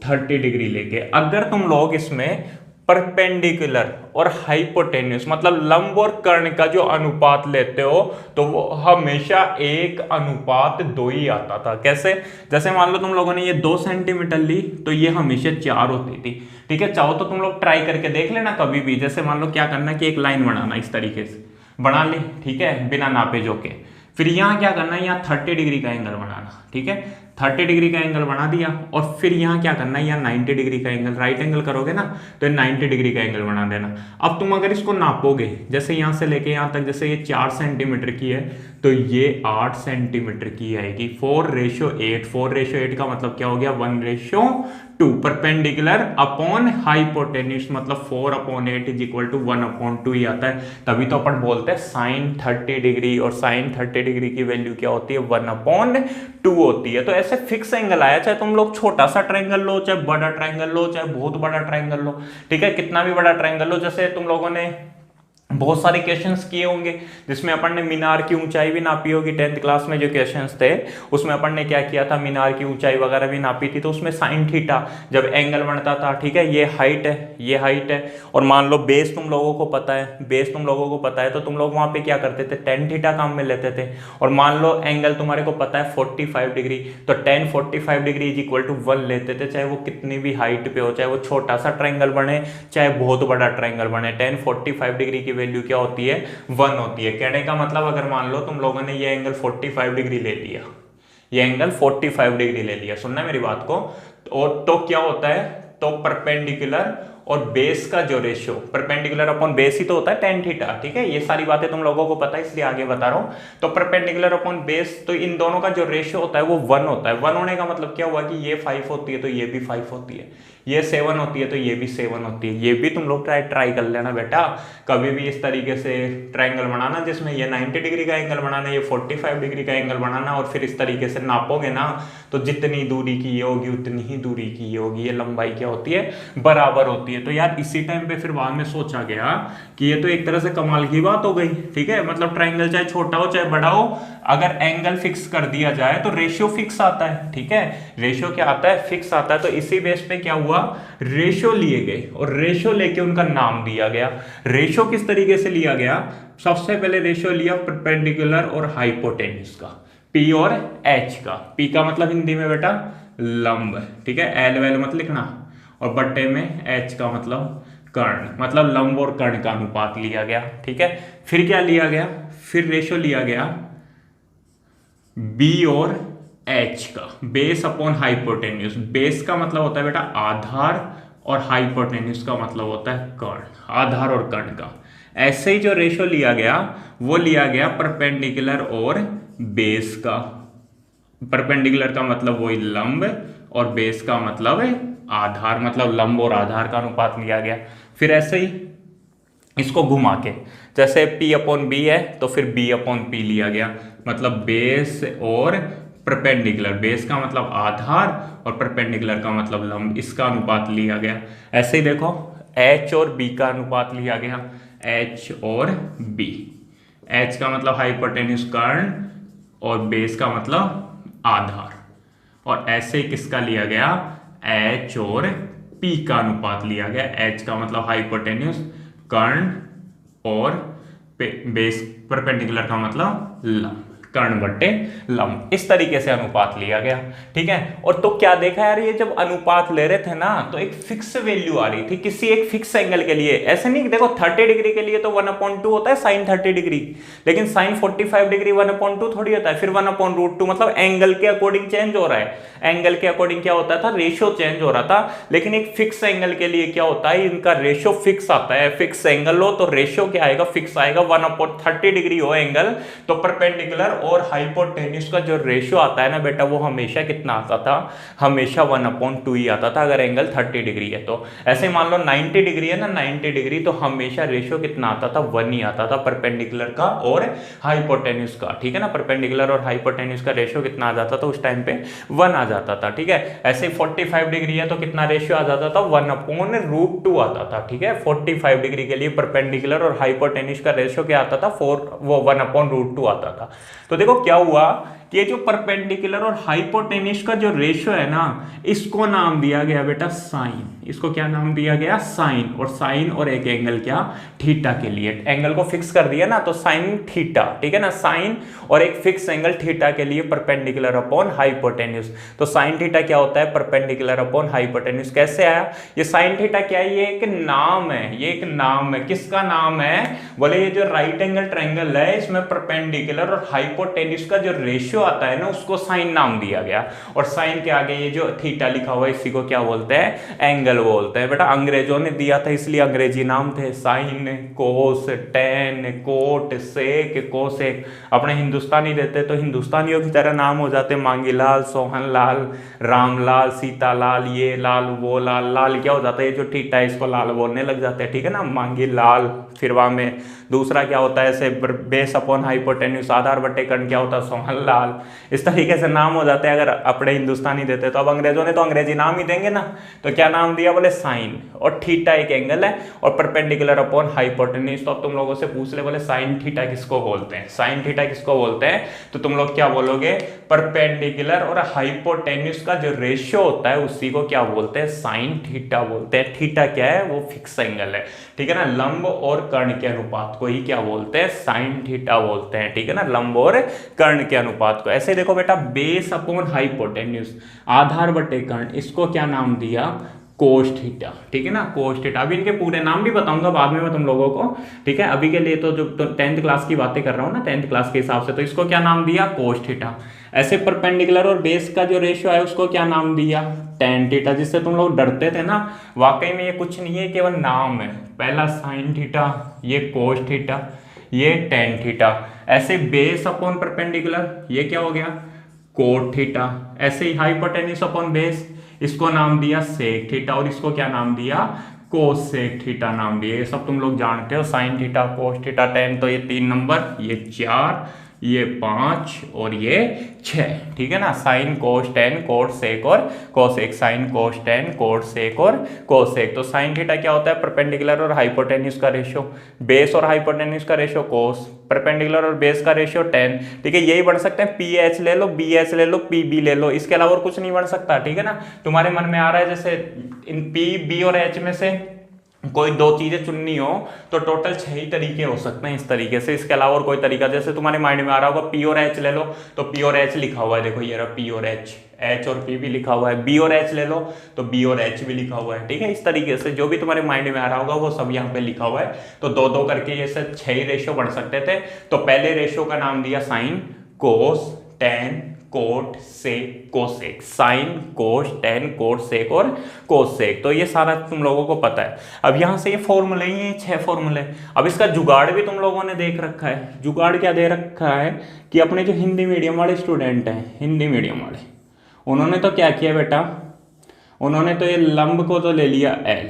30 डिग्री लेके, अगर तुम लोग इसमें परपेंडिकुलर और हाइपोटेन्यूस मतलब लंब और कर्ण का जो अनुपात लेते हो तो वो हमेशा 1:2 ही आता था। कैसे? जैसे मान लो तुम लोगों ने ये 2 सेंटीमीटर ली तो ये हमेशा 4 होती थी, ठीक है। चाहो तो तुम लोग ट्राई करके देख लेना कभी भी। जैसे मान लो क्या करना कि एक लाइन बनाना, इस तरीके से बना ली, ठीक है, बिना नापे जोके। फिर यहाँ क्या करना है, यहाँ 30 डिग्री का एंगल बनाना, ठीक है, 30 डिग्री का एंगल बना दिया। और फिर यहाँ क्या करना है, यहाँ 90 डिग्री का एंगल, राइट एंगल करोगे ना तो 90 डिग्री का एंगल बना देना। अब तुम अगर इसको नापोगे, जैसे यहाँ से लेके यहाँ तक, जैसे ये 4 सेंटीमीटर की है तो ये 8 सेंटीमीटर की आएगी। 4:8, 4:8 का मतलब क्या हो गया, 1:2। परपेंडिकुलर अपॉन हाइपोटेन्यूस मतलब 4/8 इज इक्वल टू 1/2 ही आता है। तभी तो अपन बोलते हैं साइन 30 डिग्री, और साइन 30 डिग्री की वैल्यू क्या होती है, 1/2 होती है। तो ऐसे फिक्स एंगल आया, चाहे तुम लोग छोटा सा ट्रायंगल लो, चाहे बड़ा ट्रायंगल लो, चाहे बहुत बड़ा ट्रायंगल लो, ठीक है, कितना भी बड़ा ट्रायंगल लो। जैसे तुम लोगों ने बहुत सारे क्वेश्चंस किए होंगे जिसमें अपन ने मीनार की ऊंचाई भी नापी होगी। 10th क्लास में जो क्वेश्चंस थे उसमें अपन ने क्या किया था, मीनार की ऊंचाई वगैरह भी नापी थी। तो उसमें साइन थीटा जब एंगल बनता था, ठीक है, ये हाइट है, ये हाइट है, और मान लो बेस तुम लोगों को पता है, बेस तुम लोगों को पता है, तो तुम लोग वहां पे क्या करते थे, tan थीटा काम में लेते थे। और मान लो एंगल तुम्हारे को पता है 45 डिग्री, तो tan 45 degree is equal to 1 लेते थे, चाहे वो कितनी भी हाइट पे हो, चाहे वो छोटा सा ट्रायंगल बने चाहे बहुत बड़ा ट्रायंगल बने। tan 45 डिग्री की वैल्यू क्या होती है, 1 होती है। कहने का मतलब अगर मान लो तुम लोगों ने ये एंगल 45 डिग्री ले लिया, ये एंगल 45 डिग्री ले लिया, सुनना मेरी बात को, और तो क्या होता है, तो परपेंडिकुलर और बेस का जो रेशियो, परपेंडिकुलर अपॉन बेस ही तो होता है tan थीटा, ठीक है। ये सारी बातें तुम लोगों को पता है इसलिए आगे बता रहा हूं। तो परपेंडिकुलर अपॉन बेस, तो इन दोनों का जो रेशियो होता है वो 1 होता है। 1 होने का मतलब क्या हुआ कि ये 5 होती है तो ये भी 5 होती है, ये 7 होती है तो ये भी 7 होती है। ये भी तुम लोग ट्राई कर लेना बेटा, कभी भी इस तरीके से ट्रायंगल बनाना जिसमें ये 90 डिग्री का एंगल बनाना, ये 45 डिग्री का एंगल बनाना, और फिर इस तरीके से नापोगे ना तो जितनी दूरी की ये होगी उतनी ही दूरी की ये होगी, ये लंबाई क्या होती है, बराबर होती है। तो यार इसी टाइम पे फिर बाद में सोचा गया कि ये तो एक तरह से कमाल की बात हो गई, ठीक है, मतलब ट्रायंगल चाहे छोटा हो चाहे बड़ा हो, अगर एंगल फिक्स कर दिया जाए तो रेशियो फिक्स आता है, ठीक है, रेशियो क्या आता है, फिक्स आता है। तो इसी बेस पे क्या हुआ, रेशियो लिए गए, और रेशियो लेके उनका नाम दिया गया। रेशियो किस तरीके से लिया गया, सबसे पहले रेशियो लिया परपेंडिकुलर और हाइपोटेन्यूस का, P और H का। P का मतलब हिंदी में बेटा लंब, ठीक है, एल वेल मत लिखना, और बट्टे में H का मतलब कर्ण, मतलब लंब और कर्ण का अनुपात लिया गया, ठीक है। फिर क्या लिया गया, फिर रेशियो लिया गया B और H का, बेस अपॉन हाइपोटेन्यूस। बेस का मतलब होता है बेटा आधार, और हाइपोटेन्यूस का मतलब होता है कर्ण, आधार और कर्ण का। ऐसे ही जो रेशियो लिया गया वो लिया गया परपेंडिकुलर और बेस का। परपेंडिकुलर का मतलब वही लंब, और बेस का मतलब आधार, मतलब लंब और आधार का अनुपात लिया गया। फिर ऐसे ही इसको घुमा के, जैसे P/B है तो फिर B/P लिया गया, मतलब बेस और परपेंडिकुलर, बेस का मतलब आधार और परपेंडिकुलर का मतलब लंब, इसका अनुपात लिया गया। ऐसे ही देखो H और B का अनुपात लिया गया, H और B, H का मतलब हाइपोटेन्यूस कर्ण और बेस का मतलब आधार, और ऐसे ही किसका लिया गया, H और P का अनुपात लिया गया। H का मतलब हाइपोटेन्यूस कर्ण और बेस परपेंडिकुलर का मतलब लंब, कर्ण बट्टे लंब, इस तरीके से अनुपात लिया गया। ठीक है, और तो क्या देखा यार, ये जब अनुपात ले रहे थे ना तो एक फिक्स वैल्यू आ रही थी किसी एक फिक्स एंगल के लिए। ऐसे नहीं देखो 30 डिग्री के लिए तो 1/2 होता है साइन 30 डिग्री, लेकिन साइन 45 डिग्री 1/2 थोड़ी होता है, फिर 1/√2, मतलब एंगल के अकॉर्डिंग चेंज हो रहा है। एंगल के अकॉर्डिंग क्या होता था, रेशियो चेंज हो रहा था, लेकिन एक फिक्स एंगल के लिए क्या होता है, इनका रेशियो फिक्स आता है। फिक्स एंगल हो तो रेशियो क्या आएगा, फिक्स आएगा। 1/30 डिग्री हो एंगल तो परपेंडिकुलर और हाइपोटेन्यूज का जो रेशियो आता है ना बेटा, वो हमेशा कितना आता था, हमेशा 1/2 ही आता था अगर एंगल 30 डिग्री है तो। ऐसे मान लो 90 डिग्री है ना, 90 डिग्री तो हमेशा रेशियो कितना आता था, 1 ही आता था परपेंडिकुलर का और हाइपोटेन्यूज का। ठीक है ना, परपेंडिकुलर और हाइपोटेन्यूज का रेशियो कितना आ जाता था उस टाइम पे, 1 आ जाता था। ठीक है, ऐसे 45 डिग्री है तो कितना रेशियो आ जाता था, 1/√2 आता था। ठीक है, 45 डिग्री के लिए परपेंडिकुलर और हाइपोटेन्यूज का रेशियो क्या आता था, 1/√2 आता था। तो देखो क्या हुआ कि ये जो परपेंडिकुलर और हाइपोटेन्यूज का जो रेशियो है ना, इसको नाम दिया गया बेटा साइन। इसको क्या नाम दिया गया, साइन। और साइन और एक एंगल क्या, थीटा के लिए एंगल को फिक्स कर दिया ना, तो साइन थीटा। ठीक है ना, साइन और एक फिक्स एंगल थीटा के लिए परपेंडिकुलर अपॉन हाइपोटेन्यूज। तो साइन थीटा क्या होता है, परपेंडिकुलर अपॉन हाइपोटेन्यूज। कैसे आया ये साइन थीटा, क्या है, ये एक नाम है, ये एक नाम है। किसका नाम है, बोले ये जो राइट एंगल ट्रायंगल है इसमें परपेंडिकुलर और हाइपोटेन्यूज का जो रेशियो आता है ना, उसको साइन नाम दिया गया। और साइन के आगे ये जो थीटा लिखा हुआ है इसी को क्या बोलते हैं, एंगल बोलते हैं। बेटा अंग्रेजों ने दिया था इसलिए अंग्रेजी नाम थे, साइन, कोस, टेन, कोट, सेक, कोसेक। अपने हिंदुस्तानी देते तो हिंदुस्तानियों की तरह नाम हो जाते, मांगीलाल, सोहनलाल, रामलाल, सीतालाल, ये लाल वो लाल। लाल क्या हो जाता है, ये जो थीटा है इसको लाल बोलने लग जाते हैं। ठीक है ना, मांगीलाल। फिर वहां में दूसरा क्या होता है, ऐसे बेस अपॉन हाइपोटेन्यूज, आधार बट्टे कर्ण क्या होता है, सोहनलाल। इस तरीके से नाम हो जाते हैं अगर अपने हिंदुस्तानी देते तो। अब अंग्रेजों ने तो अंग्रेजी नाम ही देंगे ना, तो क्या नाम दिया, बोले साइन। और थीटा एक एंगल है और परपेंडिकुलर अपॉन हाइपोटेन्यूज। तो अब तुम लोगों से पूछ ले, बोले साइन थीटा किसको बोलते हैं, साइन थीटा किसको बोलते हैं, तो तुम लोग क्या बोलोगे, परपेंडिकुलर और हाइपोटेन्यूज का जो रेशियो होता है उसी को क्या बोलते हैं, साइन थीटा बोलते हैं। थीटा क्या है, वो फिक्स एंगल है। ठीक है ना, लंब और कर्ण के अनुपात को ही क्या बोलते हैं, साइन थीटा बोलते हैं। ठीक है ना, लंब और कर्ण के अनुपात को। ऐसे देखो बेटा, बेस अपॉन हाइपोटेन्यूज, आधार बटे कर्ण, इसको क्या नाम दिया, कोस थीटा। ठीक है ना, कोस थीटा। अभी इनके पूरे नाम भी बताऊंगा बाद में मैं तुम लोगों को। ठीक है, अभी के लिए तो जो 10th क्लास की बातें कर रहा हूँ ना, 10th क्लास के हिसाब से, तो इसको क्या नाम दिया, कोस थीटा। ऐसे परपेंडिकुलर और बेस का जो रेशियो है उसको क्या नाम दिया, टेन थीटा। जिससे तुम लोग डरते थे ना, वाकई में ये कुछ नहीं है, केवल नाम है। पहला साइन थीटा, ये कोस थीटा, ये टेन थीटा। ऐसे बेस अपॉन परपेंडिकुलर, ये क्या हो गया, कोट थीटा। ऐसे ही हाइपोटेन्यूज अपॉन बेस, इसको नाम दिया सेक थीटा, और इसको क्या नाम दिया, कोसेक थीटा नाम दिया। ये सब तुम लोग जानते हो, sign theta, cos theta, ten. तो ये 3 नंबर, ये 4, ये 5 और ये 6। ठीक है ना, sine cos tan cot sec और cosec, sine cos tan cot sec और कोसेक। तो साइन थीटा क्या होता है, परपेंडिकुलर और हाइपोटेन्यूज का रेशियो। बेस और हाइपोटेन्यूज का रेशियो कोस, परपेंडिकुलर और बेस का रेशियो टेन। ठीक है, यही बढ़ सकते हैं, पी एच ले लो, बी एच ले लो, पी बी ले लो, इसके अलावा और कुछ नहीं बढ़ सकता। ठीक है ना, तुम्हारे मन में आ रहा है जैसे इन पी बी और एच में से कोई 2 चीजें चुननी हो तो टोटल 6 ही तरीके हो सकते हैं इस तरीके से। इसके अलावा और कोई तरीका, जैसे तुम्हारे माइंड में आ रहा होगा पी और एच ले लो, तो पी और एच लिखा हुआ है, देखो ये रहा पी और एच, एच और पी भी लिखा हुआ है। बी और एच ले लो तो बी और एच भी लिखा हुआ है। ठीक है, इस तरीके से जो भी तुम्हारे माइंड में आ रहा होगा वो सब यहाँ पे लिखा हुआ है। तो 2-2 करके ये सब 6 ही रेशियो बढ़ सकते थे। तो पहले रेशियो का नाम दिया साइन, कोस, टेन, कोट, सेक, cosec. Sine, cos, tan, cot, sec और कोसेक। तो ये सारा तुम लोगों को पता है। अब यहाँ से ये फॉर्मूले ही हैं, 6 फॉर्मूले। अब इसका जुगाड़ भी तुम लोगों ने देख रखा है। जुगाड़ क्या दे रखा है कि अपने जो हिंदी मीडियम वाले स्टूडेंट हैं, हिंदी मीडियम वाले, उन्होंने तो क्या किया बेटा, उन्होंने तो ये लंब को तो ले लिया L,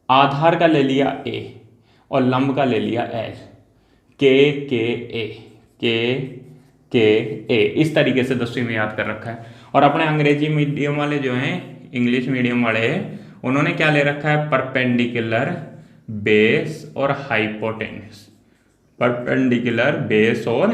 आधार का ले लिया A और लंब का ले लिया L, के ए, इस तरीके से 10वीं में याद कर रखा है। और अपने अंग्रेजी मीडियम वाले जो हैं, इंग्लिश मीडियम वाले, उन्होंने क्या ले रखा है, परपेंडिकुलर, बेस और हाइपोटेन्यूज। परपेंडिकुलर, बेस और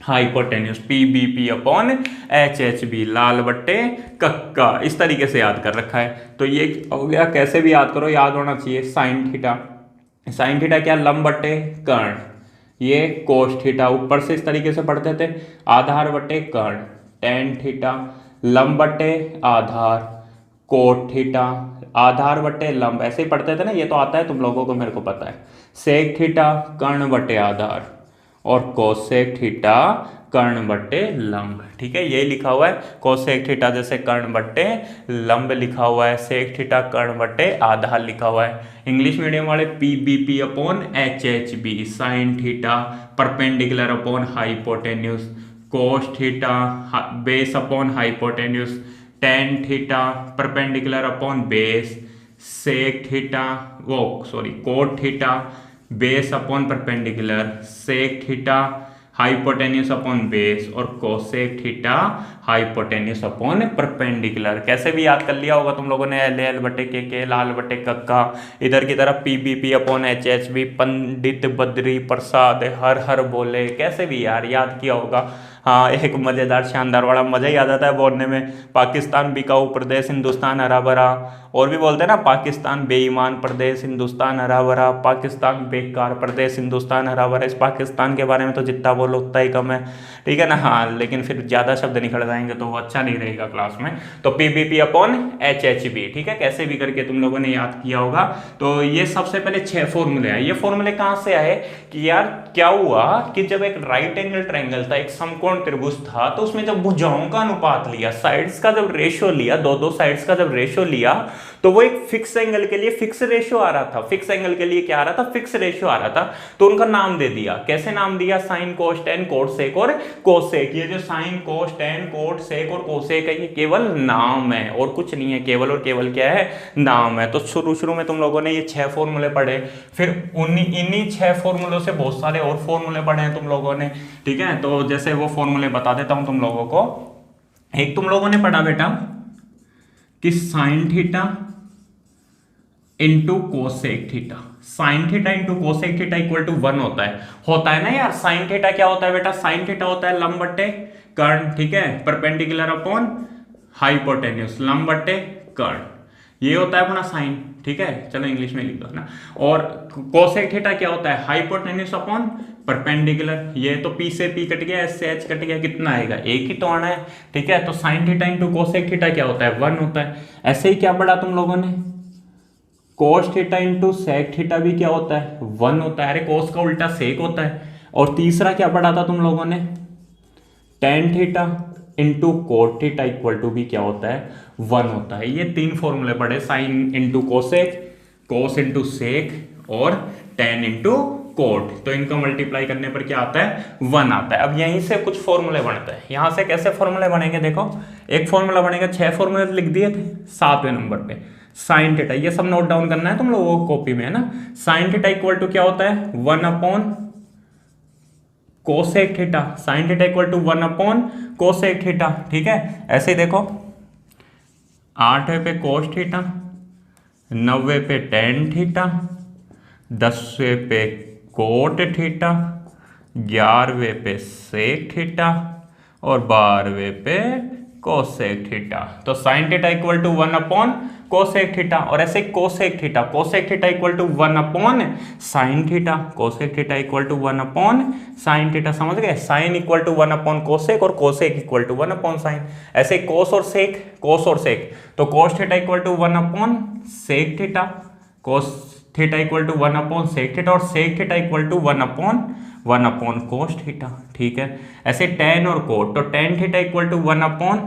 hypotenuse, P B P upon H H B, लाल बट्टे कक्का, इस तरीके से याद कर रखा है। तो ये हो गया, कैसे भी याद करो, याद होना चाहिए। साइन थीटा, साइन थीटा क्या, लंब बट्टे कर्ण, ये कोस थीटा, ऊपर से इस तरीके से पढ़ते थे, आधार बटे कर्ण, टेन थीटा, लंब बटे आधार, कोट थीटा, आधार बटे लंब, ऐसे ही पढ़ते थे ना, ये तो आता है तुम लोगों को, मेरे को पता है, सेक थीटा कर्ण बटे आधार, और कोसेक थीटा कर्ण बटे लंब। ठीक है, ये लिखा हुआ है कोसेक थीटा जैसे कर्ण बटे लंब लिखा हुआ है, सेक थीटा कर्ण बटे आधार लिखा हुआ है। इंग्लिश मीडियम वाले P B P upon H H B, sine theta perpendicular upon hypotenuse, cos theta base upon hypotenuse, tan theta perpendicular upon base, sec theta cot theta base upon perpendicular, sec theta hypotenuse upon base, और cosec theta hypotenuse upon perpendicular. कैसे भी याद कर लिया होगा तुम लोगों ने, एल एल बटे के लाल बटे कक्का, इधर की तरफ P B P upon H H B, Pandit Badri Prasad हर हर बोले, कैसे भी यार याद किया होगा। हाँ, एक मज़ेदार शानदार वाला मज़ा ही आ जाता है बोलने में, पाकिस्तान बिकाऊ प्रदेश हिंदुस्तान हरा भरा, और भी बोलते हैं ना पाकिस्तान बेईमान प्रदेश हिंदुस्तान हरा भरा, पाकिस्तान बेकार प्रदेश हिंदुस्तान हरा भरा। इस पाकिस्तान के बारे में तो जितना बोलो उतना ही कम है, ठीक है ना। हाँ, लेकिन फिर ज़्यादा शब्द निकल जाएंगे तो वो अच्छा नहीं रहेगा क्लास में। तो P B P upon H H B, ठीक है, कैसे भी करके तुम लोगों ने याद किया होगा। तो ये सबसे पहले 6 फॉर्मूले आए। ये फॉर्मूले कहाँ से आए कि यार क्या हुआ कि जब एक राइट एंगल ट्रायंगल था, एक समकोण त्रिभुज था, तो उसमें जब भुजाओं का अनुपात लिया, साइड्स का जब रेशियो लिया, दो साइड्स का जब रेशियो लिया, तो वो एक फिक्स एंगल के लिए फिक्स रेशियो आ रहा था। फिक्स एंगल के लिए क्या आ रहा था, फिक्स रेशियो आ रहा था। तो उनका नाम दे दिया, कैसे नाम दिया, sine cos tan cot sec और कोसेक। ये जो sine cos tan cot sec और कोसेक है, ये केवल नाम है और कुछ नहीं है, केवल और केवल क्या है, नाम है। तो शुरू में तुम लोगों ने ये 6 फॉर्मूले पढ़े, फिर इन्हीं 6 फॉर्मूलों से बहुत सारे और फॉर्मूले पढ़े हैं तुम लोगों ने, ठीक है। तो जैसे वो फॉर्मूले बता देता हूं तुम लोगों को। एक तुम लोगों ने पढ़ा बेटा कि sine theta into cosec theta, sine theta into cosec theta equal to 1 होता है ना यार। साइन थीटा क्या होता है बेटा, साइन थीटा होता है लंब बट्टे कर्ण, ठीक है, परपेंडिकुलर अपॉन हाइपोटेन्यूस, लंब बट्टे कर्ण, ये होता है अपना साइन, ठीक है। चलो इंग्लिश में लिख दो ना। और कोसेक थीटा क्या होता है, हाइपोटेन्यूस अपॉन परपेंडिकुलर। ये तो पी से पी कट गया, एस से एच कट गया, कितना आएगा, एक ही तो आना है, ठीक है। तो sine theta into cosec theta क्या होता है, 1 होता है। ऐसे ही क्या पढ़ा तुम लोगों ने, cos theta into sec theta भी क्या होता है, 1 होता है। अरे कोस का उल्टा सेक होता है। और तीसरा क्या पढ़ा था तुम लोगों ने, tan theta into cot theta equal to भी क्या होता है, 1 होता है। ये 3 फॉर्मूले पढ़े, साइन इंटू कोसेक, कोस इंटू सेक और टेन इंटू कोट। तो इनका मल्टीप्लाई करने पर क्या आता है, 1 आता है। अब यहीं से कुछ फॉर्मूले बनते हैं। यहां से कैसे फॉर्मूले बनेंगे, देखो एक फॉर्मूला बनेगा, 6 फॉर्मूले लिख दिए थे 7वें नंबर पे। साइन थीटा, ये सब नोट डाउन करना है तुम लोगों को कॉपी में, है ना। साइन थीटा इक्वल टू क्या होता है, 1 upon cosec theta, sine theta equal to 1 upon cosec theta, ठीक है। ऐसे ही देखो 8वें पे कोस थीटा, 9वें पे टेन थीटा, 10वें पे कोट थीटा, 11वें पे सेक थीटा और 12वें पे कोसेक थीटा। तो sine theta equal to 1 upon cosec theta, और ऐसे cosec theta, cosec theta equal to 1 upon sine theta, cosec theta equal to 1 upon sine theta, समझ गए। Sine equal to 1 upon cosec और cosec equal to 1 upon sine. ऐसे cos और sec, cos और sec, तो cos theta equal to 1 upon sec theta, cos theta equal to 1 upon sec theta, और sec theta equal to 1 upon cos theta, ठीक है। ऐसे tan और cot, तो tan theta equal to 1 upon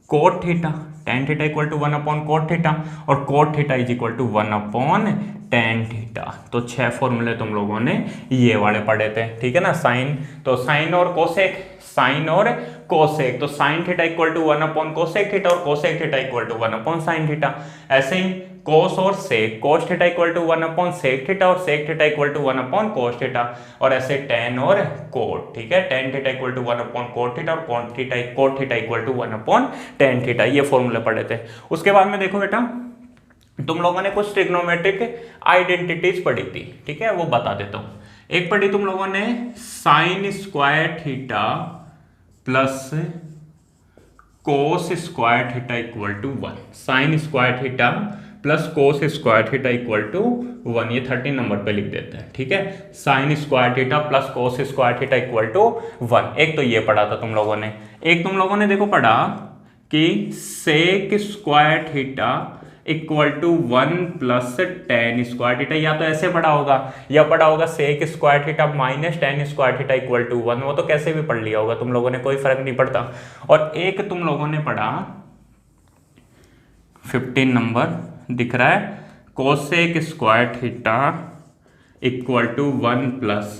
cot theta, tan theta equal to 1 upon cot theta, और cot theta is equal to 1 upon tan theta. तो 6 फॉर्मूले तुम लोगों ने ये वाले पढ़े थे, ठीक है ना। साइन, तो साइन और कोसेक, साइन और कोसेक, तो sine theta equal to 1 upon cosec theta और cosec theta equal to 1 upon sine theta. ऐसे ही कोस और sec, cos theta equal to 1 upon sec theta और sec theta equal to 1 upon cos theta. और ऐसे tan और cot, ठीक है, tan theta equal to 1 upon cot theta और cot theta equal to 1 upon tan theta. ये फॉर्मूले पढ़े थे। उसके बाद में देखो बेटा, तुम लोगों ने कुछ ट्रिग्नोमेट्रिक आइडेंटिटीज पढ़ी थी, ठीक है, वो बता देता हूं। एक पढ़ी तुम लोगों ने sine square theta plus cos square theta equal to 1, sine square theta plus cos square theta equal to 1, ये 13 नंबर पे लिख देते हैं, ठीक है। Sine square theta plus cos square theta equal to 1। एक तो ये पढ़ा था तुम लोगों ने। एक तुम लोगों ने देखो पढ़ा कि sec square theta equal to 1 plus tan square theta, या तो ऐसे पढ़ा होगा या पढ़ा होगा sec square theta minus tan square theta equal to 1। वो तो कैसे भी पढ़ लिया होगा तुम लोगों ने, कोई फर्क नहीं पड़ता। और एक तुम लोगों ने पढ़ा 15 नंबर दिख रहा है, cosec square theta equal to 1 plus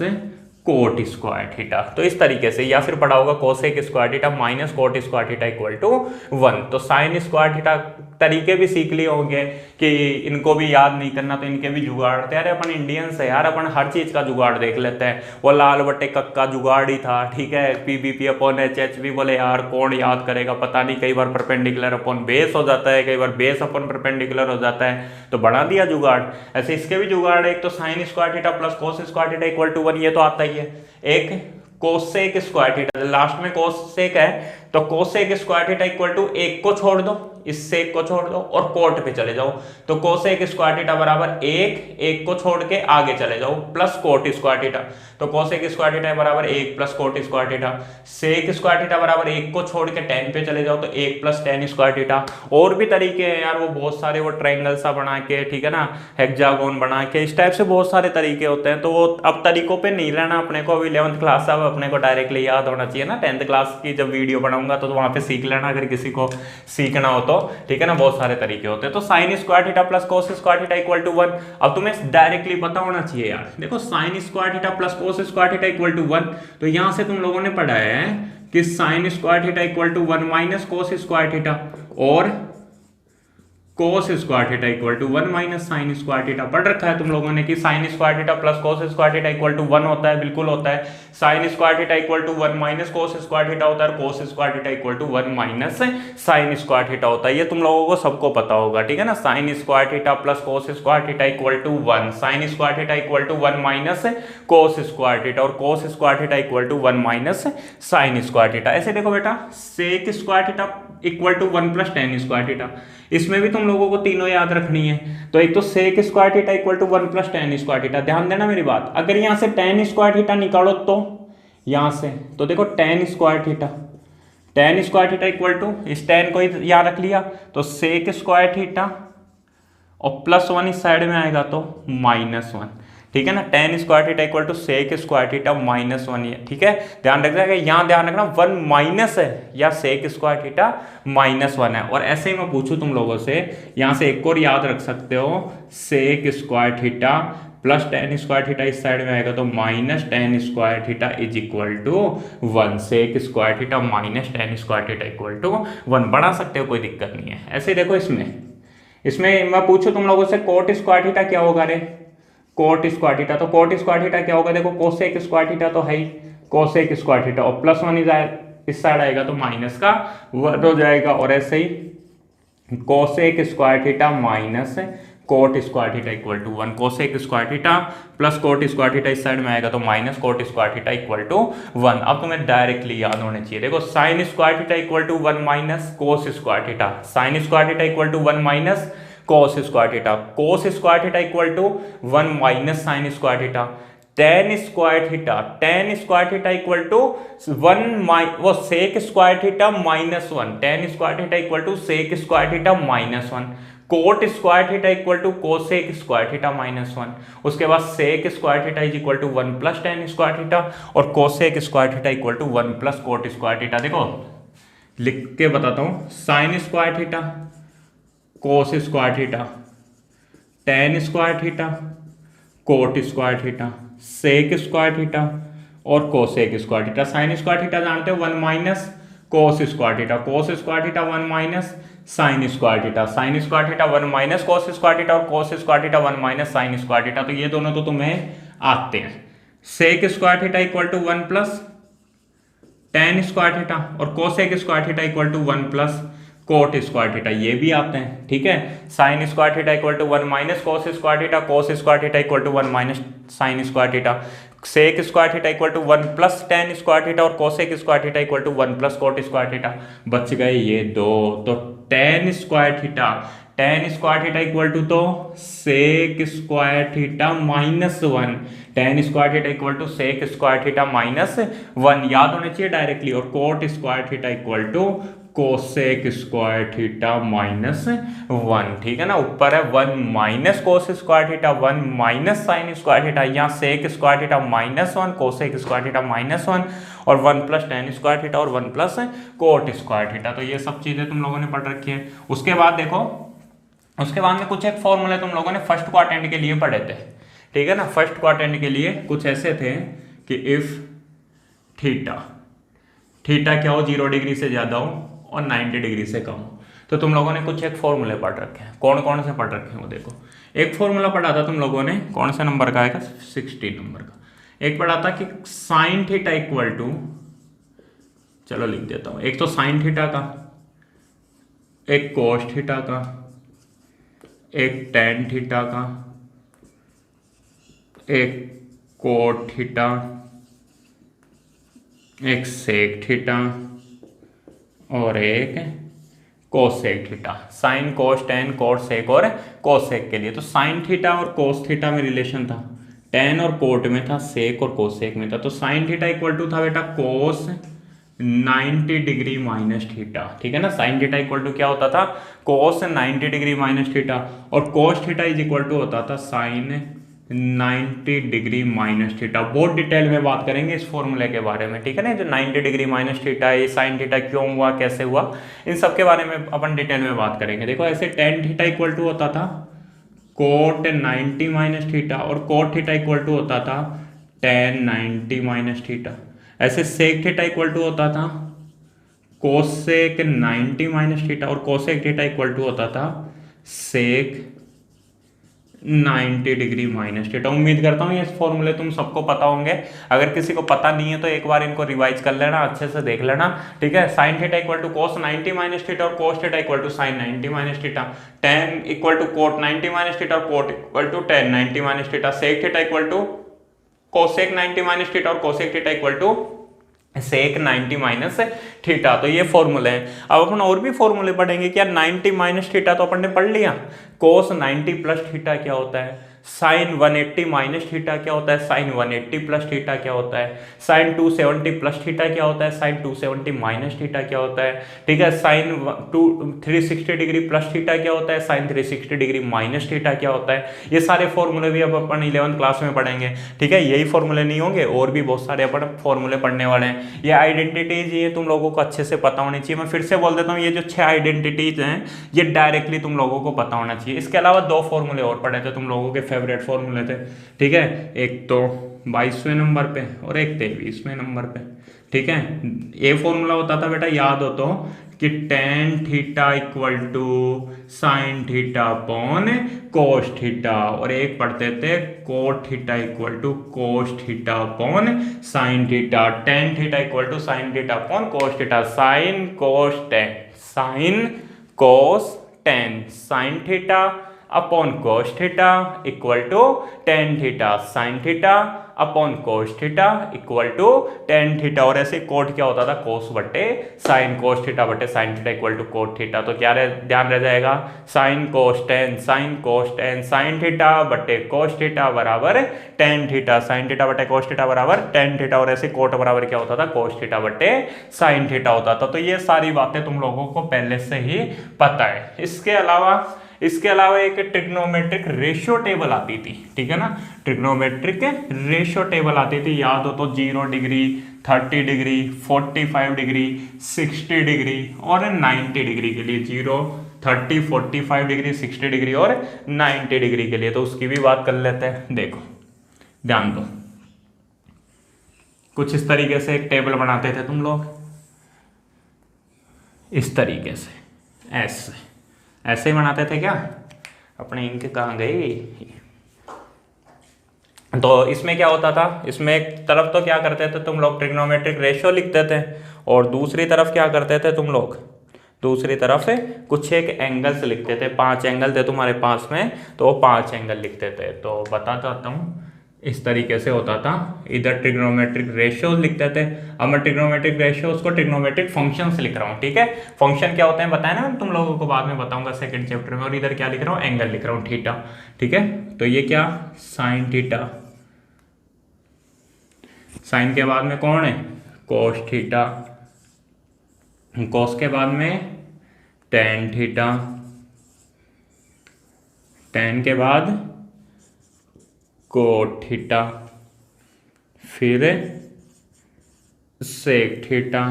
cot square theta. तो इस तरीके से, या फिर पढ़ा होगा cosec square theta minus cot square theta equal to 1। तो साइन स्क्वायर थीटा तरीके भी सीख लिए होंगे कि इनको भी याद नहीं करना, तो इनके भी जुगाड़ थे। अरे अपन इंडियंस है यार, अपन हर चीज का जुगाड़ देख लेते हैं। वो लाल बट्टे कक्का जुगाड़ ही था, ठीक है। पीबीपी अपॉन एच भी बोले यार कौन याद करेगा, पता नहीं, कई बार परपेंडिकुलर अपॉन बेस हो जाता है, कई बार बेस अपॉन परपेंडिकुलर हो जाता है, तो बना दिया जुगाड़। ऐसे इसके भी जुगाड़ है। एक तो sine square theta plus cos square theta equal to 1, ये तो आता ही है। एक कोसेक स्क्वायर थीटा, लास्ट में कोसेक है तो cosec square theta equal to 1 को छोड़ दो, इस सेक को छोड़ दो और कोट पे चले जाओ, तो कोसेक स्क्वायर थीटा बराबर 1 को छोड़ के आगे चले जाओ प्लस कोट स्क्वायर थीटा, तो कोसेक स्क्वायर थीटा बराबर 1 plus cot square theta. Sec square theta बराबर 1 को छोड़ के टेन पे चले जाओ तो 1 प्लस टेन स्क्वायर थीटा। और भी तरीके हैं यार, वो बहुत सारे, वो ट्रायंगल सा बना के, ठीक है ना, हेक्सागोन बना के, इस टाइप से बहुत सारे तरीके होते हैं। तो वो अब तरीकों पे नहीं रहना अपने को, अभी 11th क्लास अब अपने को डायरेक्टली याद होना चाहिए ना। 10th क्लास की जब वीडियो बनाऊंगा तो वहां पे सीख लेना, अगर किसी को सीखना हो तो, ठीक है ना। बहुत सारे तरीके होते हैं। तो sine square theta plus cos square theta equal to 1। अब तुम्हें डायरेक्टली पता होना चाहिए यार, देखो sine square theta plus cos square theta equal to 1, तो यहां से तुम लोगों ने पढ़ा है कि sine square theta equal to 1 minus cos square theta, और cos square theta equal to 1 minus sine square theta. पढ़ रखा है तुम लोगों ने कि sine square theta plus cos square theta equal to 1 होता है, बिल्कुल होता है। Sine square theta equal to 1 minus cos square theta होता है, cos square theta equal to 1 minus sine square theta होता है। ये तुम लोगों को सबको पता होगा, ठीक है ना। Sine square theta plus cos square theta equal to 1, sine square theta equal to 1 minus cos square theta, और cos square theta equal to 1 minus sine square theta. ऐसे देखो बेटा, sec square theta equal to 1 plus tan square theta, इसमें भी तुम लोगों को तीनों याद रखनी है। तो एक तो sec square theta equal to 1 plus tan square theta, ध्यान देना मेरी बात। अगर यहां से टेन स्क्वायर थीटा निकालो तो यहां से, तो देखो tan square theta equal to, इस टेन को ही याद रख लिया, तो सेक स्क्वायर थीटा और प्लस 1 इस साइड में आएगा तो माइनस 1, ठीक है ना। Tan square theta equal to sec square theta minus 1, ये ठीक है, ध्यान रख जाएगा। यहां ध्यान रखना 1 माइनस है या सेक स्क्वायर थीटा माइनस 1 है। और ऐसे ही मैं पूछूं तुम लोगों से, यहां से एक और याद रख सकते हो, sec square theta plus tan square theta इस साइड में आएगा तो minus tan square theta is equal to 1, sec square theta minus tan square theta equal to 1, बढ़ा सकते हो, कोई दिक्कत नहीं है। ऐसे देखो इसमें मैं पूछूं तुम लोगों से, कोट स्क्वायर थीटा क्या होगा रे, कोट स्क्वायर थीटा, तो कोट स्क्वायर थीटा क्या होगा, देखो कोसेक स्क्वायर थीटा तो है ही, कोसेक स्क्वायर थीटा और प्लस 1 इस साइड आएगा तो माइनस का 1 हो जाएगा। और ऐसे ही cosec square theta minus cot square theta equal to 1, cosec square theta plus cot square theta इस साइड में आएगा तो minus cot square theta equal to 1। अब तुम्हें डायरेक्टली याद होने चाहिए, देखो sine square theta equal to 1 minus cos square theta, sine square theta equal to 1 minus cos square theta, cos square theta equal to 1 minus sine square theta, tan square theta equal to 1 वो sec square theta minus 1, tan square theta equal to sec square theta minus 1, cot square theta equal to cosec square theta minus 1, उसके बाद sec square theta is equal to 1 plus tan square theta, और cosec square theta equal to 1 plus cot square theta. देखो लिख के बताता हूं, sine square theta, cos square theta, tan square theta, cot square theta, sec square theta और cosec square theta. Sine square theta जानते हो 1 minus cos square theta, cos square theta 1 minus sine square theta, sine square theta 1 minus cos square theta और cos square theta 1 minus sine square theta. तो ये दोनों तो तुम्हें आते हैं। Sec square theta equal to 1 plus tan square theta और cosec square theta equal to 1 plus cot square theta, ये भी आते हैं, ठीक है। Sine square theta equal to 1 minus cos square theta, cos square theta equal to 1 minus sine square theta, sec square theta equal to 1 plus tan square theta और cosec square theta equal to 1 plus cot square theta. बच गए ये दो, तो tan square theta tan square theta equal to तो sec square theta minus one, ten square theta equal to sec square theta minus one, याद होने चाहिए directly. और cot square theta equal to cosec square theta minus one, ठीक है ना। ऊपर है one minus cos square theta, one minus sine square theta, यहाँ sec square theta minus one, cosec square theta minus one, और one plus tan square theta और one plus cot square theta. तो ये सब चीजें तुम लोगों ने पढ़ रखी है। उसके बाद देखो, उसके बाद में कुछ एक फॉर्मूले तुम लोगों ने फर्स्ट क्वाड्रेंट के लिए पढ़े थे, ठीक है ना। फर्स्ट क्वाड्रेंट के लिए कुछ ऐसे थे कि इफ थीटा, थीटा क्या हो, 0 डिग्री से ज्यादा हो और 90 डिग्री से कम हो। तो तुम लोगों ने कुछ एक फॉर्मूले पढ़ रखे हैं। कौन कौन से पढ़ रखे हैं वो देखो। एक फॉर्मूला पढ़ा था तुम लोगों ने, कौन से नंबर का आएगा, 16 नंबर का। एक पढ़ा था कि साइन थीटा इक्वल टू, चलो लिख देता हूं, एक तो साइन थीटा का, एक कोस थीटा का, एक टेन थीटा का, एक कोट थीटा, एक सेक थीटा और एक cosec theta. Sine cos tan cot sec और कोसेक के लिए तो साइन थीटा और कोस थीटा में रिलेशन था, टेन और कोट में था, सेक और कोसेक में था। तो साइन थीटा इक्वल टू था बेटा कोस 90 डिग्री माइनस थीटा, ठीक है ना। साइन थीटा इक्वल टू क्या होता था, कोस 90 डिग्री माइनस थीटा, और cos theta is equal to होता था साइन 90 डिग्री माइनस थीटा। बहुत डिटेल में बात करेंगे इस फॉर्मूले के बारे में, ठीक है ना। जो 90 डिग्री माइनस थीटा, ये साइन थीटा क्यों हुआ, कैसे हुआ, इन सब के बारे में अपन डिटेल में बात करेंगे। देखो ऐसे टेन थीटा इक्वल टू होता था कोट 90 माइनस थीटा, और कोट थीटा इक्वल टू होता था टेन 90 माइनस थीटा। ऐसे सेक थीटा इक्वल टू होता था कोसेक 90 माइनस थीटा, और कोसेक थीटा इक्वल टू होता था सेक 90 डिग्री माइनस थीटा। उम्मीद करता हूँ ये फॉर्मूले तुम सबको पता होंगे। अगर किसी को पता नहीं है तो एक बार इनको रिवाइज कर लेना, अच्छे से देख लेना, ठीक है। Sine theta equal to cos 90 minus theta और cos theta equal to sine 90 minus theta, tan equal to cot 90 minus theta और cot equal to tan 90 minus theta, sec theta equal to cosec 90 minus theta और cosec theta equal to sec 90 minus theta. तो ये फॉर्मूले हैं। अब अपन और भी फॉर्मूले पढ़ेंगे। क्या 90 माइनस थीटा तो अपन ने पढ़ लिया, कोस 90 प्लस थीटा क्या होता है, साइन 180 माइनस थीटा क्या होता है, साइन 180 प्लस थीटा क्या होता है, साइन 270 प्लस थीटा क्या होता है, साइन 270 माइनस थीटा क्या होता है, ठीक है। साइन 360 डिग्री प्लस थीटा क्या होता है, साइन 360 डिग्री माइनस थीटा क्या होता है। ये सारे फॉर्मूले भी अब अपन 11th क्लास में पढ़ेंगे, ठीक है। यही फॉर्मूले नहीं होंगे, और भी बहुत सारे अपन फॉर्मूले पढ़ने वाले हैं। ये आइडेंटिटीज ये तुम लोगों को अच्छे से पता होनी चाहिए। मैं फिर से बोल देता हूँ, ये जो 6 आइडेंटिटीज हैं ये डायरेक्टली तुम लोगों को पता होना चाहिए। इसके अलावा 2 फॉर्मूले और पढ़े थे तुम लोगों के फेवरेट फॉर्मूले थे, ठीक है। एक तो 22वें नंबर पे और एक 23वें नंबर पे, ठीक है। ये फॉर्मूला होता था बेटा, याद हो तो, कि tan theta equal to sine theta upon cos theta, और एक पढ़ते थे cot theta equal to cos theta upon sine theta, tan theta equal to sine theta upon cos theta, sine cos tan, sine cos tan sine theta upon cos theta equal to tan theta sine theta upon cos theta equal to tan theta. और ऐसे cot क्या होता था, cos बटे sine, cos theta बटे sine theta equal to cot theta. तो क्या ध्यान रह जाएगा, sine cos tan sine theta बटे कोस थीटा बराबर टेन थीटा, साइन थीटा बटे कोस थीटा बराबर टेन थीटा। और ऐसे कोट बराबर क्या होता था, कोस थीटा बटे साइन थीटा होता था। तो ये सारी बातें तुम लोगों को पहले से ही पता है। इसके अलावा एक ट्रिग्नोमेट्रिक रेशियो टेबल आती थी, ठीक है ना। ट्रिग्नोमेट्रिक रेशियो टेबल आती थी, याद हो तो 0 डिग्री, 30 डिग्री, 45 डिग्री, 60 डिग्री और 90 डिग्री के लिए, 0, 30, 45 डिग्री, 60 डिग्री और 90 डिग्री के लिए। तो उसकी भी बात कर लेते हैं। देखो ध्यान दो, कुछ इस तरीके से एक टेबल बनाते थे तुम लोग, इस तरीके से, ऐसे ही बनाते थे क्या, अपने इंक कहाँ गई। तो इसमें क्या होता था, इसमें एक तरफ तो क्या करते थे तुम लोग, ट्रिग्नोमेट्रिक रेशियो लिखते थे, और दूसरी तरफ क्या करते थे तुम लोग, दूसरी तरफ कुछ एक एंगल्स लिखते थे। 5 एंगल थे तुम्हारे पास में, तो वो 5 एंगल लिखते थे। तो बता चाहता हूँ, इस तरीके से होता था, इधर ट्रिग्नोमेट्रिक रेशियो लिखते थे। अब मैं ट्रिग्नोमेट्रिक रेशियो उसको ट्रिग्नोमेट्रिक फंक्शन से लिख रहा हूँ, ठीक है। फंक्शन क्या होते हैं बताया ना तुम लोगों को, बाद में बताऊंगा सेकंड चैप्टर में। और इधर क्या लिख रहा हूँ, एंगल लिख रहा हूँ थीटा, ठीक है। तो ये क्या, साइन थीटा, साइन के बाद में कौन है, कोस थीटा, कोस के बाद में टेन थीटा, टेन के बाद कोट थीटा, फिर सेक थीटा,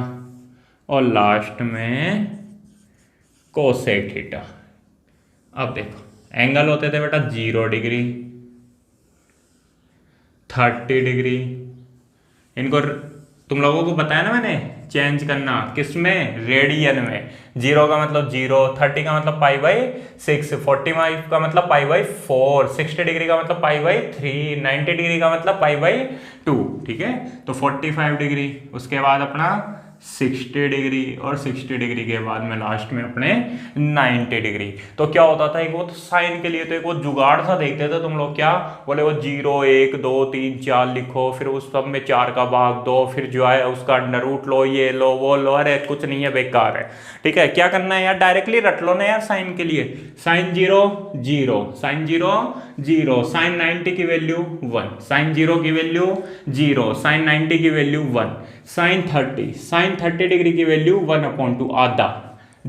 और लास्ट में कोसेक थीटा। अब देखो एंगल होते थे बेटा 0 डिग्री, 30 डिग्री, इनको तुम लोगों को बताया ना मैंने चेंज करना, किसमें, रेडियन में। 0 का मतलब 0, 30 का मतलब π/6, 45 का मतलब π/4, 60 डिग्री का मतलब π/3, 90 डिग्री का मतलब π/2, ठीक है। तो 45 डिग्री, उसके बाद अपना 60 डिग्री, और 60 डिग्री के बाद में लास्ट में अपने 90 डिग्री। तो क्या होता था, एक वो साइन के लिए तो एक वो जुगाड़ सा देखते थे तुम लोग, क्या बोले, वो 0 1 2 3 4 लिखो, फिर उस सब में 4 का भाग दो, फिर जो है उसका अंडर रूट लो, ये लो वो लो। अरे कुछ नहीं है, बेकार है, ठीक है। क्या करना है यार, डायरेक्टली रट लो ना यार साइन के लिए। साइन 0 0, साइन 0 0, साइन 90 की वैल्यू 1, साइन 0 की वैल्यू 0, साइन 90 की वैल्यू 1, साइन 30, साइन 30 डिग्री की वैल्यू 1/2, आधा,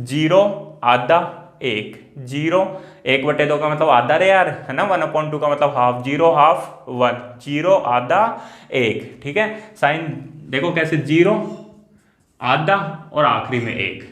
0 आधा 1, 0 1/2 का मतलब आधा रे यार, है ना। 1/2 का मतलब हाफ, 0 हाफ 1, 0 आधा 1, ठीक है। साइन देखो कैसे, 0 आधा और आखिरी में 1,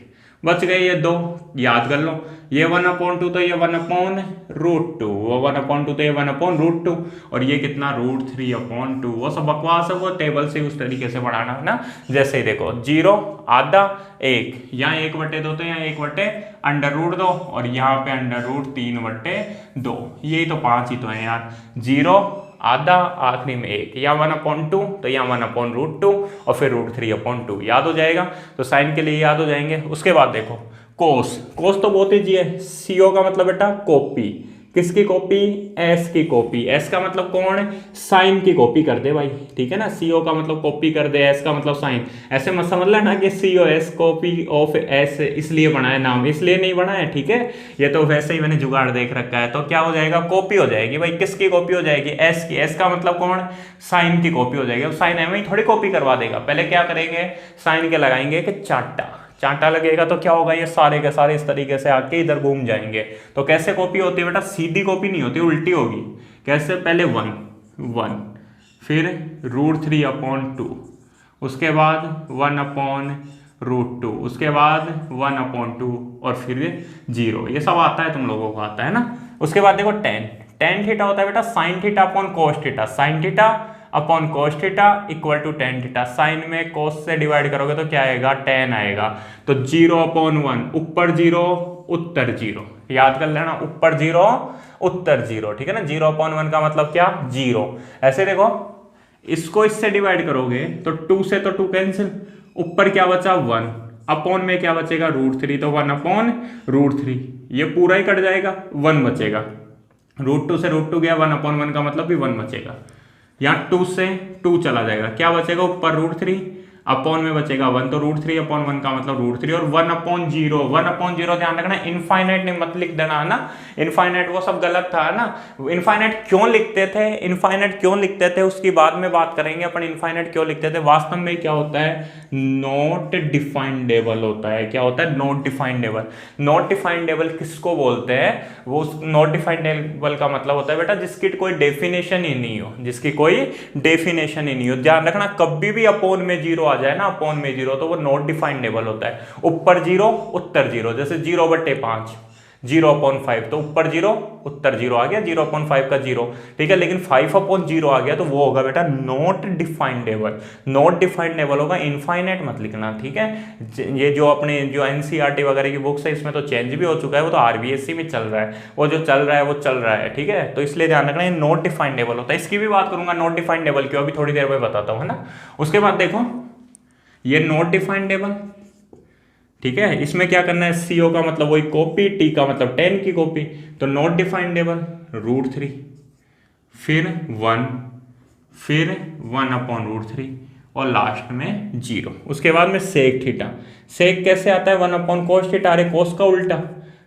बच गए ये 2, याद कर लो। ये 1/2 तो ये 1/√2, वो 1/2 तो ये 1/√2, और ये कितना, √3/2। वो सब बकवास है, वो टेबल से उस तरीके से बढ़ाना है ना। जैसे ही देखो 0 आधा 1, यहाँ 1/2 तो यहाँ 1/√2, और यहाँ पे √3/2, यही तो 5 ही तो है यार। 0 आधा आखिरी में 1, या 1/2 तो यहाँ 1/√2, और फिर √3/2, याद हो जाएगा। तो साइन के लिए याद हो जाएंगे। उसके बाद देखो कोस, कोस तो बहुत ईजी है। CO का मतलब बेटा कॉपी, किसकी कॉपी, एस की कॉपी। एस का मतलब कौन है, साइन की कॉपी कर दे भाई, ठीक है ना। CO का मतलब कॉपी कर दे, एस का मतलब साइन। ऐसे मत समझ लेना कि COS कॉपी ऑफ एस इसलिए बना है नाम, इसलिए नहीं बना है, ठीक है। ये तो वैसे ही मैंने जुगाड़ देख रखा है। तो क्या हो जाएगा, कॉपी हो जाएगी भाई। किसकी कॉपी हो जाएगी, एस की। एस का मतलब कौन, साइन की कॉपी हो जाएगी। अब साइन एम ही थोड़ी कॉपी करवा देगा, पहले क्या करेंगे, साइन के लगाएंगे कि चाटा, चांटा लगेगा तो क्या होगा, ये सारे के सारे इस तरीके से आके इधर घूम जाएंगे। तो कैसे कॉपी होती है बेटा, सीधी कॉपी नहीं होती, उल्टी होगी। कैसे, पहले 1 1, फिर √3/2, उसके बाद 1/√2, उसके बाद 1/2, और फिर 0। ये सब आता है, तुम लोगों को आता है ना। उसके बाद देखो टेन, टेन थीटा होता है बेटा sine theta upon cos theta, sine theta upon cos theta equal to tan theta. Sine में कोस से डिवाइड करोगे तो क्या आएगा, टेन आएगा। तो 0/1, ऊपर 0 उत्तर 0, याद कर लेना, ऊपर 0 उत्तर 0, ठीक है ना। 0/1 का मतलब क्या, 0। ऐसे देखो इसको इससे डिवाइड करोगे तो 2 से तो 2 कैंसिल, ऊपर क्या बचा 1, अपॉन में क्या बचेगा, √3, तो 1/√3, ये पूरा ही कट जाएगा, 1 बचेगा। √2 से √2 गया, 1/1 का मतलब भी 1 बचेगा। यहाँ 2 से 2 चला जाएगा, क्या बचेगा, ऊपर √3, अपॉन में बचेगा 1, तो √3/1 का मतलब √3, और 1/0, 1/0 ध्यान रखना, इनफाइनाइट नहीं मत लिख देना, है ना। इनफाइनाइट वो सब गलत था, है ना। इनफाइनाइट क्यों लिखते थे, इनफाइनाइट क्यों लिखते थे उसकी बाद में बात करेंगे अपन। इनफाइनाइट क्यों लिखते थे, वास्तव में क्या होता है, नॉट डिफाइंडेबल होता है। क्या होता है, नॉट डिफाइंडेबल। नॉट डिफाइंडेबल किसको बोलते हैं, वो नॉट डिफाइंडेबल का मतलब होता है बेटा जिसकी कोई डेफिनेशन ही नहीं हो, जिसकी कोई डेफिनेशन ही नहीं हो। ध्यान रखना, कभी भी अपोन में 0 आ जाए ना, अपोन में 0, तो वो नॉट डिफाइंडेबल होता है। ऊपर 0 उत्तर 0, जैसे 0/5, 0/5, तो ऊपर 0 उत्तर 0 आ गया, 0/5 का 0, ठीक है। लेकिन 5/0 आ गया तो वो होगा बेटा नॉट डिफाइंडेबल। नॉट डिफाइंडेबल होगा, इनफाइनाइट मत लिखना, ठीक है। ये जो अपने जो एनसीईआरटी वगैरह की बुक्स है इसमें तो चेंज भी हो चुका है, वो तो आरबीएससी में चल रहा है, वो जो चल रहा है वो चल रहा है, ठीक है। तो इसलिए ध्यान रखना, ये नॉट डिफाइंडेबल होता है। इसकी भी बात करूंगा नॉट डिफाइंडेबल क्यों, अभी थोड़ी देर में बताता हूँ, है ना। उसके बाद देखो ये नॉट डिफाइंडेबल, ठीक है। इसमें क्या करना है, CO का मतलब वही कॉपी, T का मतलब 10 की कॉपी, तो नॉट डिफाइंडेबल √3, फिर 1, फिर 1/√3 और लास्ट में 0। उसके बाद में सेक थीटा। सेक कैसे आता है? 1/cos theta. अरे कोस का उल्टा,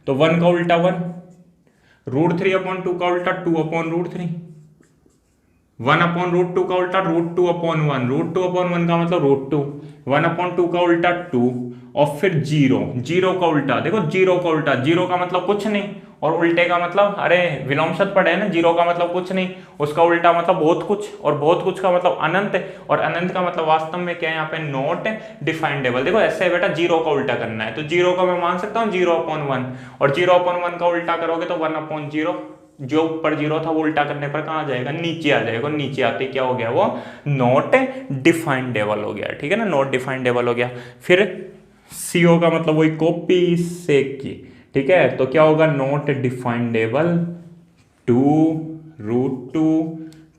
तो 1 का उल्टा 1, √3/2 का उल्टा 2/√3, 1/√2 का उल्टा √2/1, √2/1 का मतलब √2, 1/2 का उल्टा 2 और फिर 0, 0 का उल्टा। देखो 0 का उल्टा, 0 का मतलब कुछ नहीं और उल्टे का मतलब, अरे विलोम शब्द पढ़े है ना, 0 का मतलब कुछ नहीं, उसका उल्टा मतलब बहुत कुछ, और बहुत कुछ का मतलब अनंत, और अनंत का मतलब वास्तव में क्या है यहाँ पे? नॉट डिफाइंडेबल। देखो ऐसे है बेटा, 0 का उल्टा करना है तो 0 का मैं मान सकता हूँ 0/1, और 0/1 का उल्टा करोगे तो 1/0, जो ऊपर 0 था वो उल्टा करने पर कहाँ आ जाएगा? नीचे आ जाएगा। नीचे आते क्या हो गया? वो नॉट डिफाइंडेबल हो गया, ठीक है ना, नॉट डिफाइंडेबल हो गया। फिर CO का मतलब वही कॉपी सेक की, ठीक है, तो क्या होगा? नॉट डिफाइंडेबल 2√2,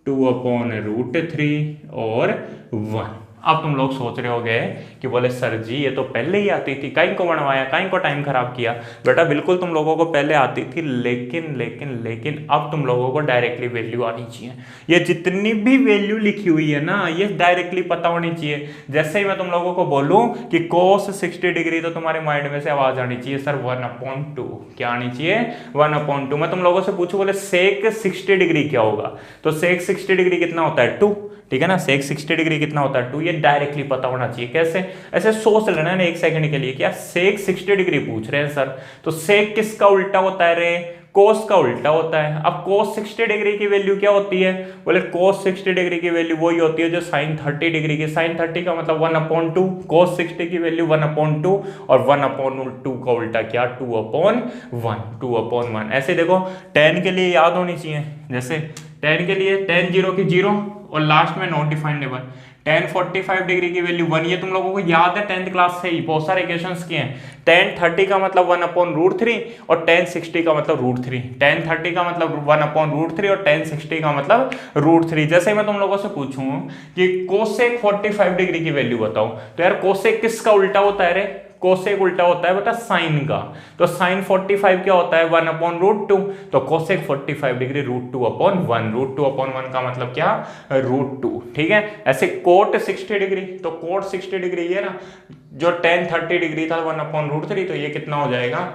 2/√3 और 1। अब तुम लोग सोच रहे होगे कि बोले सर जी ये तो पहले ही आती थी, काहे को बनवाया, काहे को टाइम खराब किया? बेटा बिल्कुल तुम लोगों को पहले आती थी, लेकिन लेकिन लेकिन अब तुम लोगों को डायरेक्टली वैल्यू आनी चाहिए। ये जितनी भी वैल्यू लिखी हुई है ना, ये डायरेक्टली पता होनी चाहिए। जैसे ही मैं तुम लोगों को बोलूं कि cos 60 डिग्री, तो तुम्हारे माइंड में से आवाज आनी चाहिए सर 1/2। क्या आनी चाहिए? 1/2। मैं तुम लोगों से पूछूं बोले सेक 60 डिग्री क्या होगा, तो सेक 60 डिग्री कितना होता है? 2, ठीक है ना। सेक 60 डिग्री कितना होता है? 2। ये डायरेक्टली पता होना चाहिए। कैसे? ऐसे सोच लेना है 1 सेकंड के लिए, क्या सेक 60 डिग्री पूछ रहे हैं सर, तो सेक किसका उल्टा होता है रे? कोस का उल्टा होता है। अब कोस 60 डिग्री की वैल्यू क्या होती है? बोले कोस 60 डिग्री की वैल्यू वही होती है जो साइन 30 डिग्री की। साइन 30 का मतलब 1/2, कोस 60 की वैल्यू 1/2, और 1/2 का उल्टा क्या? 2/1, 2/1। ऐसे देखो tan के लिए याद होनी चाहिए। जैसे tan के लिए tan 0 की 0 और लास्ट में नॉट डिफाइंडेबल। tan 45 डिग्री की वैल्यू 1, ये तुम लोगों को याद है 10th क्लास से ही, बहुत सारे इक्वेशंस किए हैं। tan 30 का मतलब 1/√3 और tan 60 का मतलब √3। tan 30 का मतलब 1/√3 और tan 60 का मतलब √3। जैसे मैं तुम लोगों से पूछूं कि कोसेक 45 डिग्री की वैल्यू बताओ, तो यार कोसेक किसका उल्टा होता है रे? कोसेक उल्टा होता है बेटा साइन का, तो साइन 45 क्या होता है? 1/√2, तो कोसेक 45 डिग्री √2/1, √2/1 का मतलब क्या? √2, ठीक है। ऐसे कोट 60 डिग्री, तो कोट 60 डिग्री ये ना, जो tan 30 डिग्री था 1/√3, तो ये कितना हो जाएगा?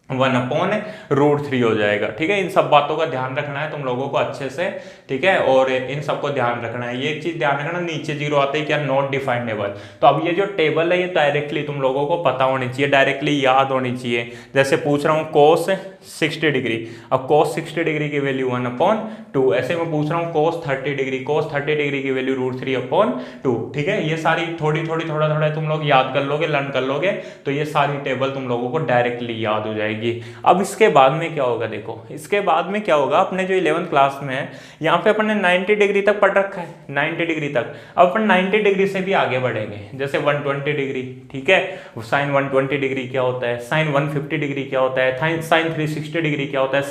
1/√3 हो जाएगा, ठीक है। इन सब बातों का ध्यान रखना है तुम लोगों को अच्छे से, ठीक है, और इन सबको ध्यान रखना है। ये चीज ध्यान रखना, नीचे 0 आते ही क्या? नॉट डिफाइंडेबल। तो अब ये जो टेबल है ये डायरेक्टली तुम लोगों को पता होनी चाहिए, डायरेक्टली याद होनी चाहिए। जैसे पूछ रहा हूँ कोस 60 डिग्री, अब कोस 60 डिग्री की वैल्यू 1/2। ऐसे मैं पूछ रहा हूँ कोस 30 डिग्री, कोस 30 डिग्री की वैल्यू √3/2, ठीक है। ये सारी थोड़ी थोड़ी थोड़ा थोड़ा तुम लोग याद कर लोगे, लर्न कर लोगे, तो ये सारी टेबल तुम लोगों को डायरेक्टली याद हो जाएगी। अब इसके बाद में क्या होगा? देखो इसके बाद में क्या होगा, अपने जो 11th क्लास में है यहाँ पे अपन ने 90 डिग्री तक पढ़ रखा है, 90 डिग्री तक। अब अपन 90 डिग्री से भी आगे बढ़ेंगे, जैसे 120 डिग्री, ठीक है। साइन 120 डिग्री क्या होता है? साइन 150 डिग्री क्या होता है? साइन 360 डिग्री क्या होता है?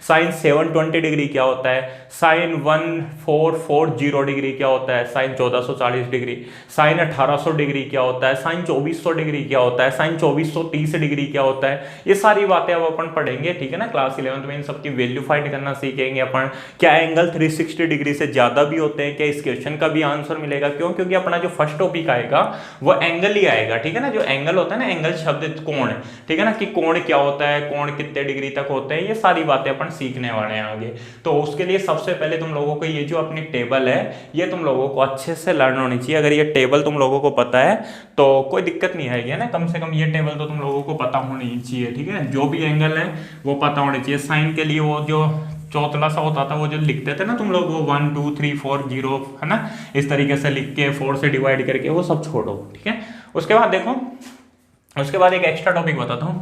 साइन 720 डिग्री क्या होता है? साइन 1440 डिग्री क्या होता है? Sign 1440 degree. साइन 1800 डिग्री क्या होता है? साइन 2400 डिग्री क्या होता है? साइन 2430 डिग्री क्या होता है? ये सारी बातें अब अपन पढ़ेंगे, ठीक है ना। क्लास 11th में इन सबकी वैल्यू फाइंड करना सीखेंगे अपन। क्या एंगल 360 डिग्री से ज्यादा भी होते हैं? क्या इस क्वेश्चन का भी आंसर मिलेगा? क्यों? क्योंकि अपना जो फर्स्ट टॉपिक आएगा वो एंगल ही आएगा, ठीक है ना। जो एंगल होता है ना, एंगल शब्द कोण, ठीक है ना, कि कोण क्या होता है, कोण कितने डिग्री तक होते हैं, ये सारी बातें अपन सीखने वाले हैं आगे। तो उसके लिए सबसे पहले तुम लोगों को ये जो अपनी टेबल है ये तुम लोगों को अच्छे से लर्न होनी चाहिए। अगर ये टेबल तुम लोगों को पता है तो कोई दिक्कत नहीं आएगी ना, कम से कम ये टेबल तो तुम लोगों को पता होनी चाहिए, ठीक है। जो भी एंगल है वो पता होने चाहिए। साइन के लिए वो जो चौतला सा होता था वो जो लिखते थे ना तुम लोग, वो 1 2 3 4 0, है ना, इस तरीके से लिख के 4 से डिवाइड करके, वो सब छोड़ो, ठीक है। उसके बाद देखो, उसके बाद एक एक्स्ट्रा टॉपिक बताता हूँ,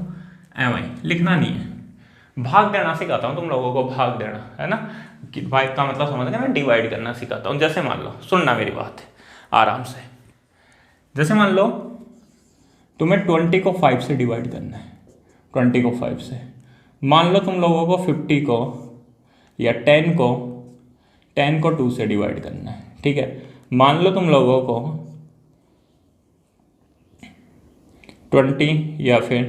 एवं लिखना नहीं है, भाग देना सिखाता हूँ तुम लोगों को, भाग देना, है ना, कि भाग का मतलब समझ गए, मैं डिवाइड करना सिखाता हूँ। जैसे मान लो, सुनना मेरी बात आराम से, जैसे मान लो तुम्हें 20 को 5 से डिवाइड करना है, 20 को 5 से। मान लो तुम लोगों को 50 को या 10 को 2 से डिवाइड करना है, ठीक है। मान लो तुम लोगों को 20 या फिर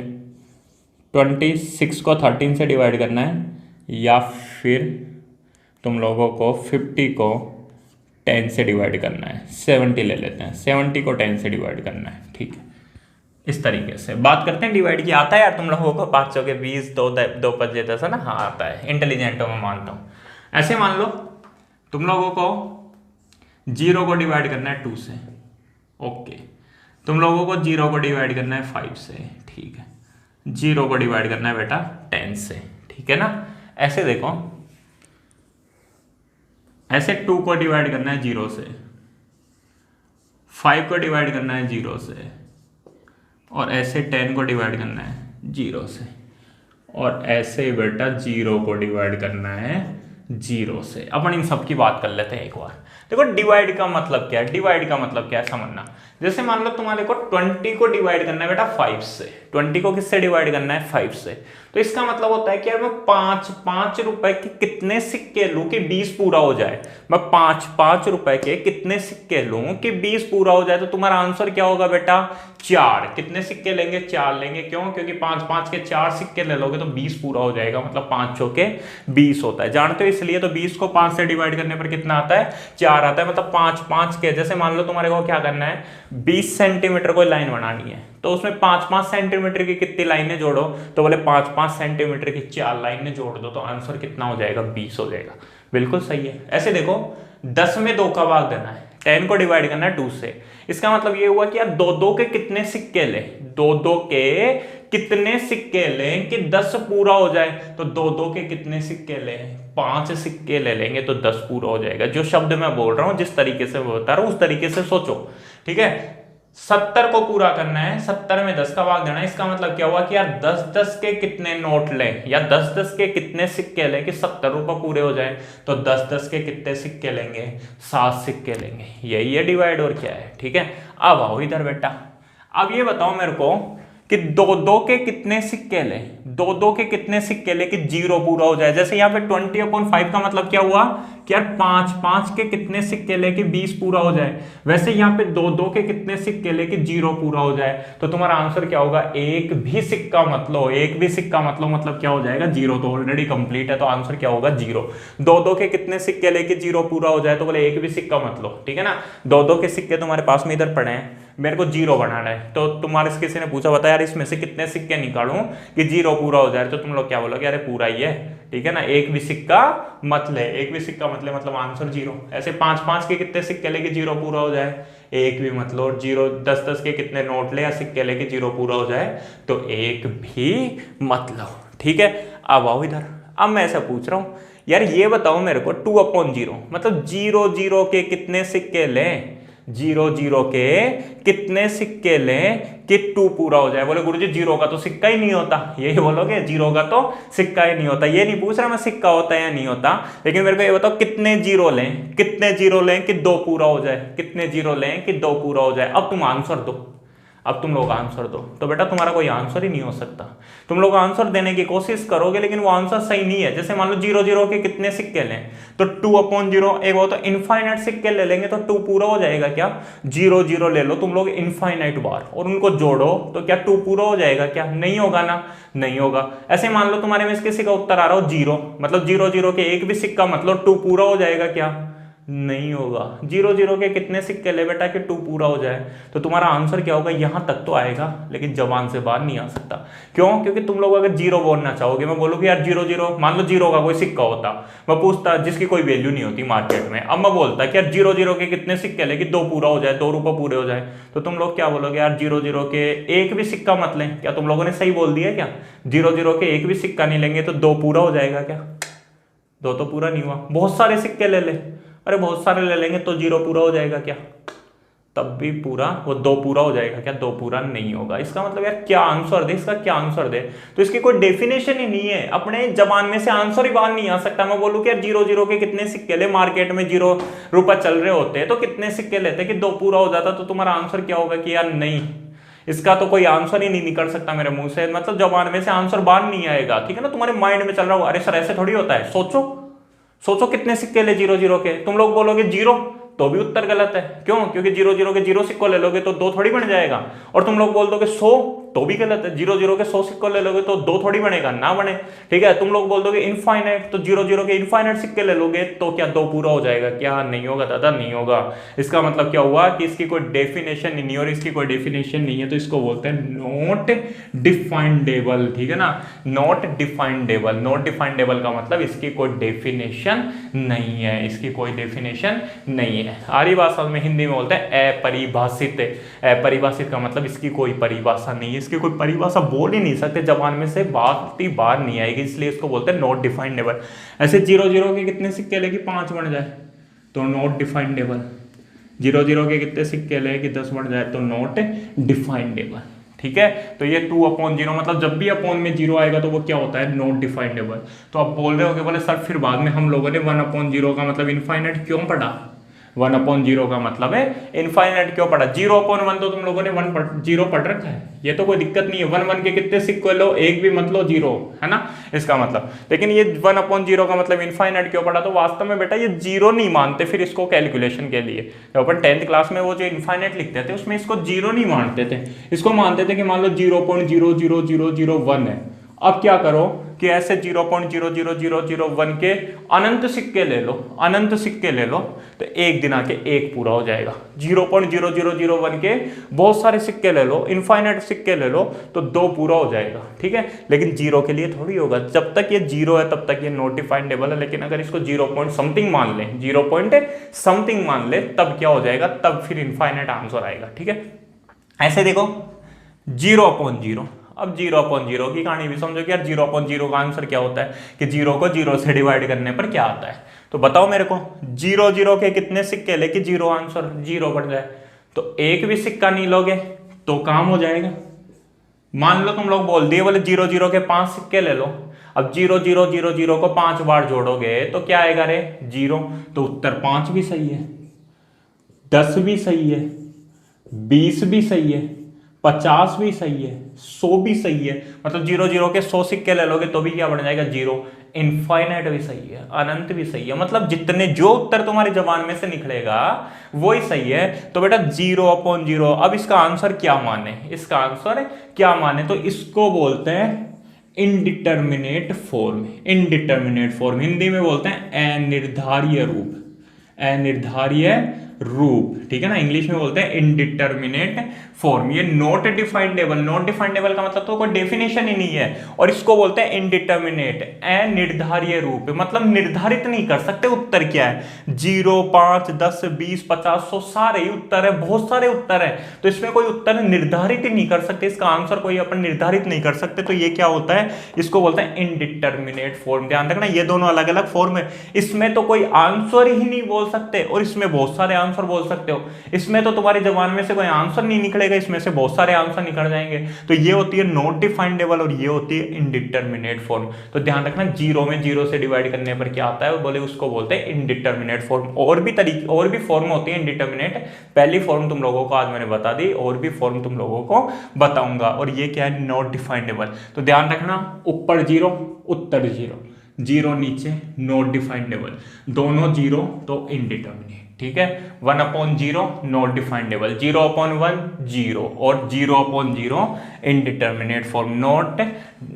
26 को 13 से डिवाइड करना है, या फिर तुम लोगों को 50 को 10 से डिवाइड करना है, 70 ले लेते हैं, 70 को 10 से डिवाइड करना है, ठीक है। इस तरीके से बात करते हैं डिवाइड की। आता है यार तुम लोगों को, 500 के 20, दो पचे 10 है ना, हाँ आता है, इंटेलिजेंट हो मैं मानता हूँ। ऐसे मान लो तुम लोगों को 0 को डिवाइड करना है 2 से, ओके। तुम लोगों को 0 को डिवाइड करना है 5 से, ठीक है। 0 को डिवाइड करना है बेटा 10 से, ठीक है ना। ऐसे देखो, ऐसे 2 को डिवाइड करना है 0 से, 5 को डिवाइड करना है 0 से, और ऐसे 10 को डिवाइड करना है 0 से, और ऐसे बेटा 0 को डिवाइड करना है 0 से। अपन इन सब की बात कर लेते हैं एक बार। देखो डिवाइड का मतलब क्या है, डिवाइड का मतलब क्या है समझना। जैसे मान लो तुम्हारे को 20 को डिवाइड करना है बेटा 5 से, 20 को किससे डिवाइड करना है 5 से, तो इसका मतलब होता है कि यार मैं 5 रुपए के कितने सिक्के लूं कि 20 पूरा हो जाए। मैं 5 रुपए के कितने सिक्के लूं कि 20 पूरा हो जाए, तो तुम्हारा आंसर क्या होगा बेटा 4। कितने सिक्के लेंगे 4 लेंगे, क्यों, क्योंकि 5 के 4 सिक्के ले लोगे तो 20 पूरा हो जाएगा, मतलब 5 चौके 20 होता है, जानते हो इसलिए। तो 20 को 5 से डिवाइड करने पर कितना आता है 4 आता है, मतलब 5 के, जैसे मान लो तुम्हारे को क्या करना है 20 सेंटीमीटर कोई लाइन बनानी है, तो उसमें 5 सेंटीमीटर की कितनी लाइनें जोड़ो, तो बोले 5 सेंटीमीटर की 4 लाइनें जोड़ दो, तो आंसर कितना हो जाएगा 20 हो जाएगा। बिल्कुल सही है। ऐसे देखो 10 में 2 का भाग देना है, 10 को डिवाइड करना है 2 से, इसका मतलब ये हुआ कि यार 2 के कितने सिक्के ले, 2 के कितने सिक्के लें कि 10 पूरा हो जाए, तो 2 के कितने सिक्के लें, 5 सिक्के ले लेंगे तो 10 पूरा हो जाएगा। जो शब्द मैं बोल रहा हूं, जिस तरीके से मैं बता रहा हूं, उस तरीके से सोचो, ठीक है। 70 को पूरा करना है, 70 में 10 का भाग देना है, इसका मतलब क्या हुआ कि यार 10 के कितने नोट लें, या 10 के कितने सिक्के लें कि 70 रुपए पूरे हो जाए, तो 10 के कितने सिक्के लेंगे 7 सिक्के लेंगे। यही है डिवाइड, और क्या है, ठीक है। अब आओ इधर बेटा, अब ये बताओ मेरे को कि 2 के कितने सिक्के ले, 2 के कितने सिक्के ले कि 0 पूरा हो जाए। जैसे यहाँ पे 20/5 का मतलब क्या हुआ कि यार 5 के कितने सिक्के ले कि 20 पूरा हो जाए, वैसे यहाँ पे 2 के कितने सिक्के ले कि 0 पूरा हो जाए, तो तुम्हारा आंसर क्या होगा, एक भी सिक्का मतलब क्या हो जाएगा 0, तो ऑलरेडी कंप्लीट है, तो आंसर क्या होगा 0। 2 के कितने सिक्के ले कि 0 पूरा हो जाए, तो बोले एक भी सिक्का मतलब, ठीक है ना। 2 के सिक्के तुम्हारे पास में इधर पड़े हैं, मेरे को 0 बनाना है, तो तुम्हारे किसी ने पूछा बता यार इसमें से कितने सिक्के निकालूं कि 0 पूरा हो जाए, तो तुम लोग क्या बोलोगे, अरे पूरा ही है, ठीक है ना, एक भी सिक्का मत ले, एक भी सिक्का मत ले, मतलब आंसर 0। ऐसे 5 के कितने सिक्के ले कि 0 पूरा हो जाए, एक भी मतलब 0। 10 के कितने नोट ले या सिक्के ले कि 0 पूरा हो जाए, तो एक भी मत लो, ठीक है। अब आओ इधर, अब मैं ऐसा पूछ रहा हूं यार, ये बताओ मेरे को 2/0 मतलब 0 के कितने सिक्के लें, 0 के कितने सिक्के लें कि 2 पूरा हो जाए। बोले गुरुजी 0 का तो सिक्का ही नहीं होता, यही बोलोगे 0 का तो सिक्का ही नहीं होता। ये नहीं पूछ रहा मैं सिक्का होता है या नहीं होता, लेकिन मेरे को ये बताओ कितने 0 लें, कितने 0 लें कि 2 पूरा हो जाए, कितने 0 लें कि 2 पूरा हो जाए। अब तुम आंसर दो, अब तुम लोग आंसर दो, तो बेटा तुम्हारा कोई आंसर ही नहीं हो सकता। तुम लोग आंसर देने की कोशिश करोगे लेकिन वो आंसर सही नहीं है। जैसे मान लो 0 के कितने सिक्के लें, तो 2/0, एक वो तो इनफाइनाइट सिक्के ले लेंगे तो 2 पूरा हो जाएगा क्या, 0 ले लो तुम लोग इनफाइनाइट बार और उनको जोड़ो, तो क्या 2 पूरा हो जाएगा क्या, नहीं होगा ना, नहीं होगा। ऐसे मान लो तुम्हारे में किसी का उत्तर आ रहा हो 0, मतलब 0 के एक भी सिक्का मतलब 2 पूरा हो जाएगा क्या, नहीं होगा। 0 के कितने सिक्के ले बेटा कि 2 पूरा हो जाए, तो तुम्हारा आंसर क्या होगा, यहां तक तो आएगा लेकिन जबान से बाहर नहीं आ सकता। क्यों, क्योंकि तुम लोग अगर 0 बोलना चाहोगे, मैं बोलूँ कि यार 0 मान लो 0 का कोई सिक्का होता, मैं पूछता जिसकी कोई वैल्यू नहीं होती मार्केट में, अब मैं बोलता कि यार 0 के कितने सिक्के ले कि 2 पूरा हो जाए, 2 रुपये पूरे हो जाए, तो तुम लोग क्या बोलोगे, यार 0 के एक भी सिक्का मत लें। क्या तुम लोगों ने सही बोल दिया क्या, 0 के एक भी सिक्का नहीं लेंगे तो 2 पूरा हो जाएगा क्या, 2 तो पूरा नहीं हुआ। बहुत सारे सिक्के ले ले, अरे बहुत सारे ले लेंगे तो 0 पूरा हो जाएगा क्या, तब भी पूरा, वो 2 पूरा हो जाएगा क्या, 2 पूरा नहीं होगा। इसका मतलब यार क्या आंसर दे, इसका क्या आंसर दे, तो इसकी कोई डेफिनेशन ही नहीं है, अपने जबान में से आंसर ही बाहर नहीं आ सकता। मैं बोलूं कि यार 0 के कितने सिक्के ले, मार्केट में 0 रुपए चल रहे होते हैं तो कितने सिक्के लेते कि 2 पूरा हो जाता, तो तुम्हारा आंसर क्या होगा कि यार नहीं, इसका तो कोई आंसर ही नहीं निकल सकता मेरे मुंह से, मतलब जबान में से आंसर बाहर नहीं आएगा, ठीक है ना। तुम्हारे माइंड में चल रहा हो अरे सर ऐसे थोड़ी होता है, सोचो सोचो कितने सिक्के ले 0 के, तुम लोग बोलोगे 0 तो भी उत्तर गलत है। क्यों, क्योंकि 0 के 0 सिक्को ले लोगे तो 2 थोड़ी बन जाएगा, और तुम लोग बोल दोगे 100 तो भी गलत है। 0 0 के 100 सिक्के ले लोगे तो 2 थोड़ी बनेगा, ना बने, ठीक है। तुम लोग बोल दोगे इनफाइनाइट, तो 0 0 के इनफाइनाइट सिक्के ले लोगे तो क्या 2 पूरा हो जाएगा? क्या नहीं होगा दादा, नहीं होगा। इसका मतलब क्या हुआ कि इसकी कोई डेफिनेशन नहीं है, और इसकी कोई डेफिनेशन नहीं है तो इसको बोलते हैं नॉट डिफाइंडेबल, ठीक है ना, नॉट डिफाइंडेबल। नॉट डिफाइंडेबल का मतलब इसकी कोई डेफिनेशन नहीं है, इसकी कोई डेफिनेशन नहीं है। आरी भाषा में हिंदी में बोलते हैं अपरिभाषित। अपरिभाषित का मतलब इसकी कोई परिभाषा नहीं है, इसकी कोई परिभाषा बोल ही नहीं सकते, जबान में से बात ही बाहर नहीं आएगी, इसलिए इसको बोलते हैं नॉट डिफाइंडेबल। ऐसे 0 0 के कितने सिक्के ले कि 5 बन जाए तो नॉट डिफाइंडेबल। 0 0 के कितने सिक्के ले कि 10 बन जाए तो नॉट डिफाइंडेबल, ठीक है। तो ये 2/0 मतलब जब भी अपॉन में 0 आएगा तो वो क्या होता है? नॉट डिफाइंडेबल। तो आप बोल रहे होगे बोले सर फिर बाद में हम लोगों ने 1/0 का मतलब इनफाइनाइट क्यों पढ़ा? 1/0 का मतलब है इनफाइनाइट क्यों पढ़ा? 0/1 तो तुम लोगों ने 0 पढ़ रखा है, ये तो कोई दिक्कत नहीं है। 1 1 के कितने सिक्के लो, एक भी मत लो, 0 है ना इसका मतलब। लेकिन ये 1/0 का मतलब इनफाइनाइट क्यों पढ़ा? तो वास्तव में बेटा ये 0 नहीं मानते फिर इसको कैलकुलेशन के लिए। जब अपन 10th क्लास में वो जो इनफाइनाइट लिखते थे उसमें इसको 0 नहीं मानते थे, इसको मानते थे कि मान लो 0.00001 है। अब क्या करो कि ऐसे 0.00001 के अनंत सिक्के ले लो, अनंत सिक्के ले लो तो एक दिन आके एक पूरा हो जाएगा। 0.0001 के बहुत सारे सिक्के ले लो, इनफाइनाइट सिक्के ले लो तो 2 पूरा हो जाएगा, ठीक है। लेकिन 0 के लिए थोड़ी होगा, जब तक ये 0 है तब तक ये नॉट डिफाइंडेबल है। लेकिन अगर इसको 0 पॉइंट समथिंग मान ले, 0 पॉइंट समथिंग मान ले तब क्या हो जाएगा? तब फिर इनफाइनाइट आंसर आएगा, ठीक है। ऐसे देखो 0/0, अब 0/0 की कहानी भी समझो कि यार 0/0 का आंसर क्या होता है कि 0 को 0 से डिवाइड करने पर क्या आता है। तो बताओ मेरे को 0 0 के कितने सिक्के ले कि 0 आंसर 0 बन जाए? तो एक भी सिक्का नहीं लोगे तो काम हो जाएगा। मान लो तुम लोग बोल दिए बोले 0 0 के 5 सिक्के ले लो। अब 0 0 0 0 को 5 बार जोड़ोगे तो क्या आएगा रे? 0। तो उत्तर 5 भी सही है, 10 भी सही है, 20 भी सही है, 50 भी सही है, 100 भी सही है। मतलब 0 0 के 100 सिक्के ले लोगे तो भी क्या बन जाएगा? 0। इनफाइनाइट भी सही है, अनंत भी सही है, मतलब जितने जो उत्तर तुम्हारी जबान में से निकलेगा वही सही है। तो बेटा 0/0 अब इसका आंसर क्या माने? इसका आंसर क्या माने? तो इसको बोलते हैं indeterminate form. Indeterminate form Hindi में बोलते हैं अनिर्धारीय रूप, अनिर्धारीय रूप, ठीक है ना। इंग्लिश में बोलते हैं इनडिटर्मिनेट फॉर्म। ये नॉट डिफाइंडेबल, नॉट डिफाइंडेबल का मतलब तो कोई डेफिनेशन ही नहीं है, और इसको बोलते हैं इनडिटर्मिनेट, अनिर्धारीय रूप, मतलब निर्धारित नहीं कर सकते उत्तर क्या है। 0 5 10 20 50 100 सारे ही उत्तर है, बहुत सारे उत्तर है, तो इसमें कोई उत्तर निर्धारित ही नहीं कर सकते, इसका आंसर कोई अपन निर्धारित नहीं कर सकते। तो ये क्या होता है? इसको बोलते हैं इनडिटर्मिनेट फॉर्म। ध्यान रखना ये दोनों अलग अलग फॉर्म है। इसमें तो कोई आंसर ही नहीं बोल सकते और इसमें बहुत सारे आंसर बोल सकते हो। इसमें तो तुम्हारी जबान में से कोई आंसर नहीं निकलेगा, इसमें से बहुत सारे आंसर निकल जाएंगे। तो ये होती है नॉट डिफाइंडेबल और ये होती है इनडिटर्मिनेट फॉर्म। तो ध्यान रखना 0 में 0 से डिवाइड करने पर क्या आता है बोले उसको बोलते हैं इनडिटर्मिनेट फॉर्म। और भी तरीके और भी फॉर्म होती है इनडिटर्मिनेट। पहली फॉर्म तुम लोगों को आज मैंने बता दी, और भी फॉर्म तुम लोगों को बताऊंगा। और ये क्या है? नॉट डिफाइंडेबल। तो ध्यान रखना ऊपर 0 उत्तर 0, 0 नीचे नॉट डिफाइंडेबल, दोनों 0 तो इनडिटर्मिनेट, ठीक है। 1/0 नॉट डिफाइंडेबल, 0/1 0 और 0/0 इनडिटर्मिनेट फॉर्म, नॉट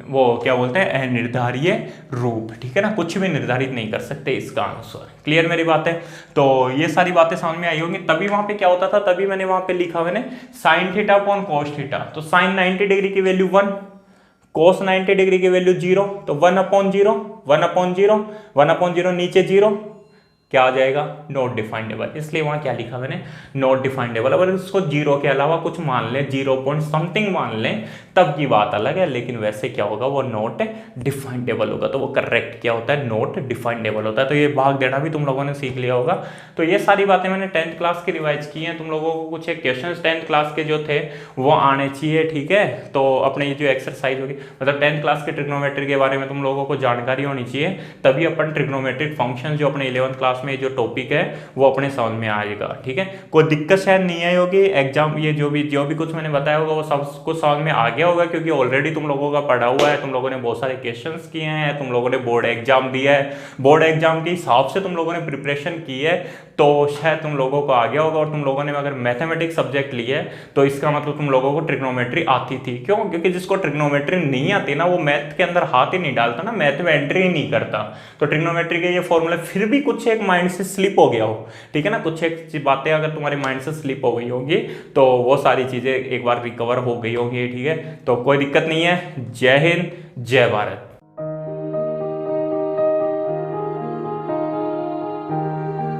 वो क्या बोलते हैं अनिर्धारीय रूप, ठीक है ना। कुछ भी निर्धारित नहीं कर सकते इसका आंसर। क्लियर मेरी बात है? तो ये सारी बातें समझ में आई होंगी। तभी वहां पे क्या होता था, तभी मैंने वहां पे लिखा मैंने sign theta upon cos theta. तो साइन 90 डिग्री की वैल्यू 1, cos 90 डिग्री की वैल्यू 0, तो 1/0 1/0 1/0 नीचे 0 क्या आ जाएगा? नॉट डिफाइंडेबल। इसलिए वहां क्या लिखा मैंने? नॉट डिफाइंडेबल। अगर इसको 0 के अलावा कुछ मान लें, 0 पॉइंट समथिंग मान लें तब की बात अलग है, लेकिन वैसे क्या होगा? वो नॉट डिफाइंडेबल होगा। तो वो करेक्ट क्या होता है? नॉट डिफाइंडेबल होता है। तो ये भाग देना भी तुम लोगों ने सीख लिया होगा। तो ये सारी बातें मैंने 10th क्लास की रिवाइज की हैं। तुम लोगों को कुछ एक क्वेश्चन 10th क्लास के जो थे वो आने चाहिए, ठीक है। तो अपने ये जो एक्सरसाइज होगी, मतलब 10th क्लास के ट्रिग्नोमेट्री के बारे में तुम लोगों को जानकारी होनी चाहिए, तभी अपन ट्रिग्नोमेट्रिक फंक्शन जो अपने 11th क्लास में जो टॉपिक है वो अपने समझ में आएगा, ठीक है। कोई दिक्कत शायद नहीं आई होगी। एग्जाम ये जो भी कुछ मैंने बताया होगा वो सब कुछ समझ में आ गया होगा क्योंकि ऑलरेडी तुम लोगों का पढ़ा हुआ है, तुम लोगों ने बहुत सारे क्वेश्चंस किए हैं, तुम लोगों ने बोर्ड एग्जाम दिया है, बोर्ड एग्जाम के हिसाब से तुम लोगों ने प्रिपरेशन की है, तो शायद तुम लोगों को आ गया होगा। और तुम लोगों ने अगर मैथमेटिक्स सब्जेक्ट लिया है तो इसका मतलब तुम लोगों को ट्रिग्नोमेट्री आती थी। क्यों? क्योंकि जिसको ट्रिग्नोमेट्री नहीं आती ना वो मैथ के अंदर हाथ ही नहीं डालता ना, मैथ में एंट्री ही नहीं करता। तो ट्रिग्नोमेट्री के ये फॉर्मूले फिर भी कुछ एक माइंड से स्लिप हो गया हो, ठीक है ना, कुछ एक बातें अगर तुम्हारे माइंड से स्लिप हो गई होगी तो वो सारी चीजें एक बार रिकवर हो गई होगी, ठीक है। तो कोई दिक्कत नहीं है। जय हिंद, जय भारत।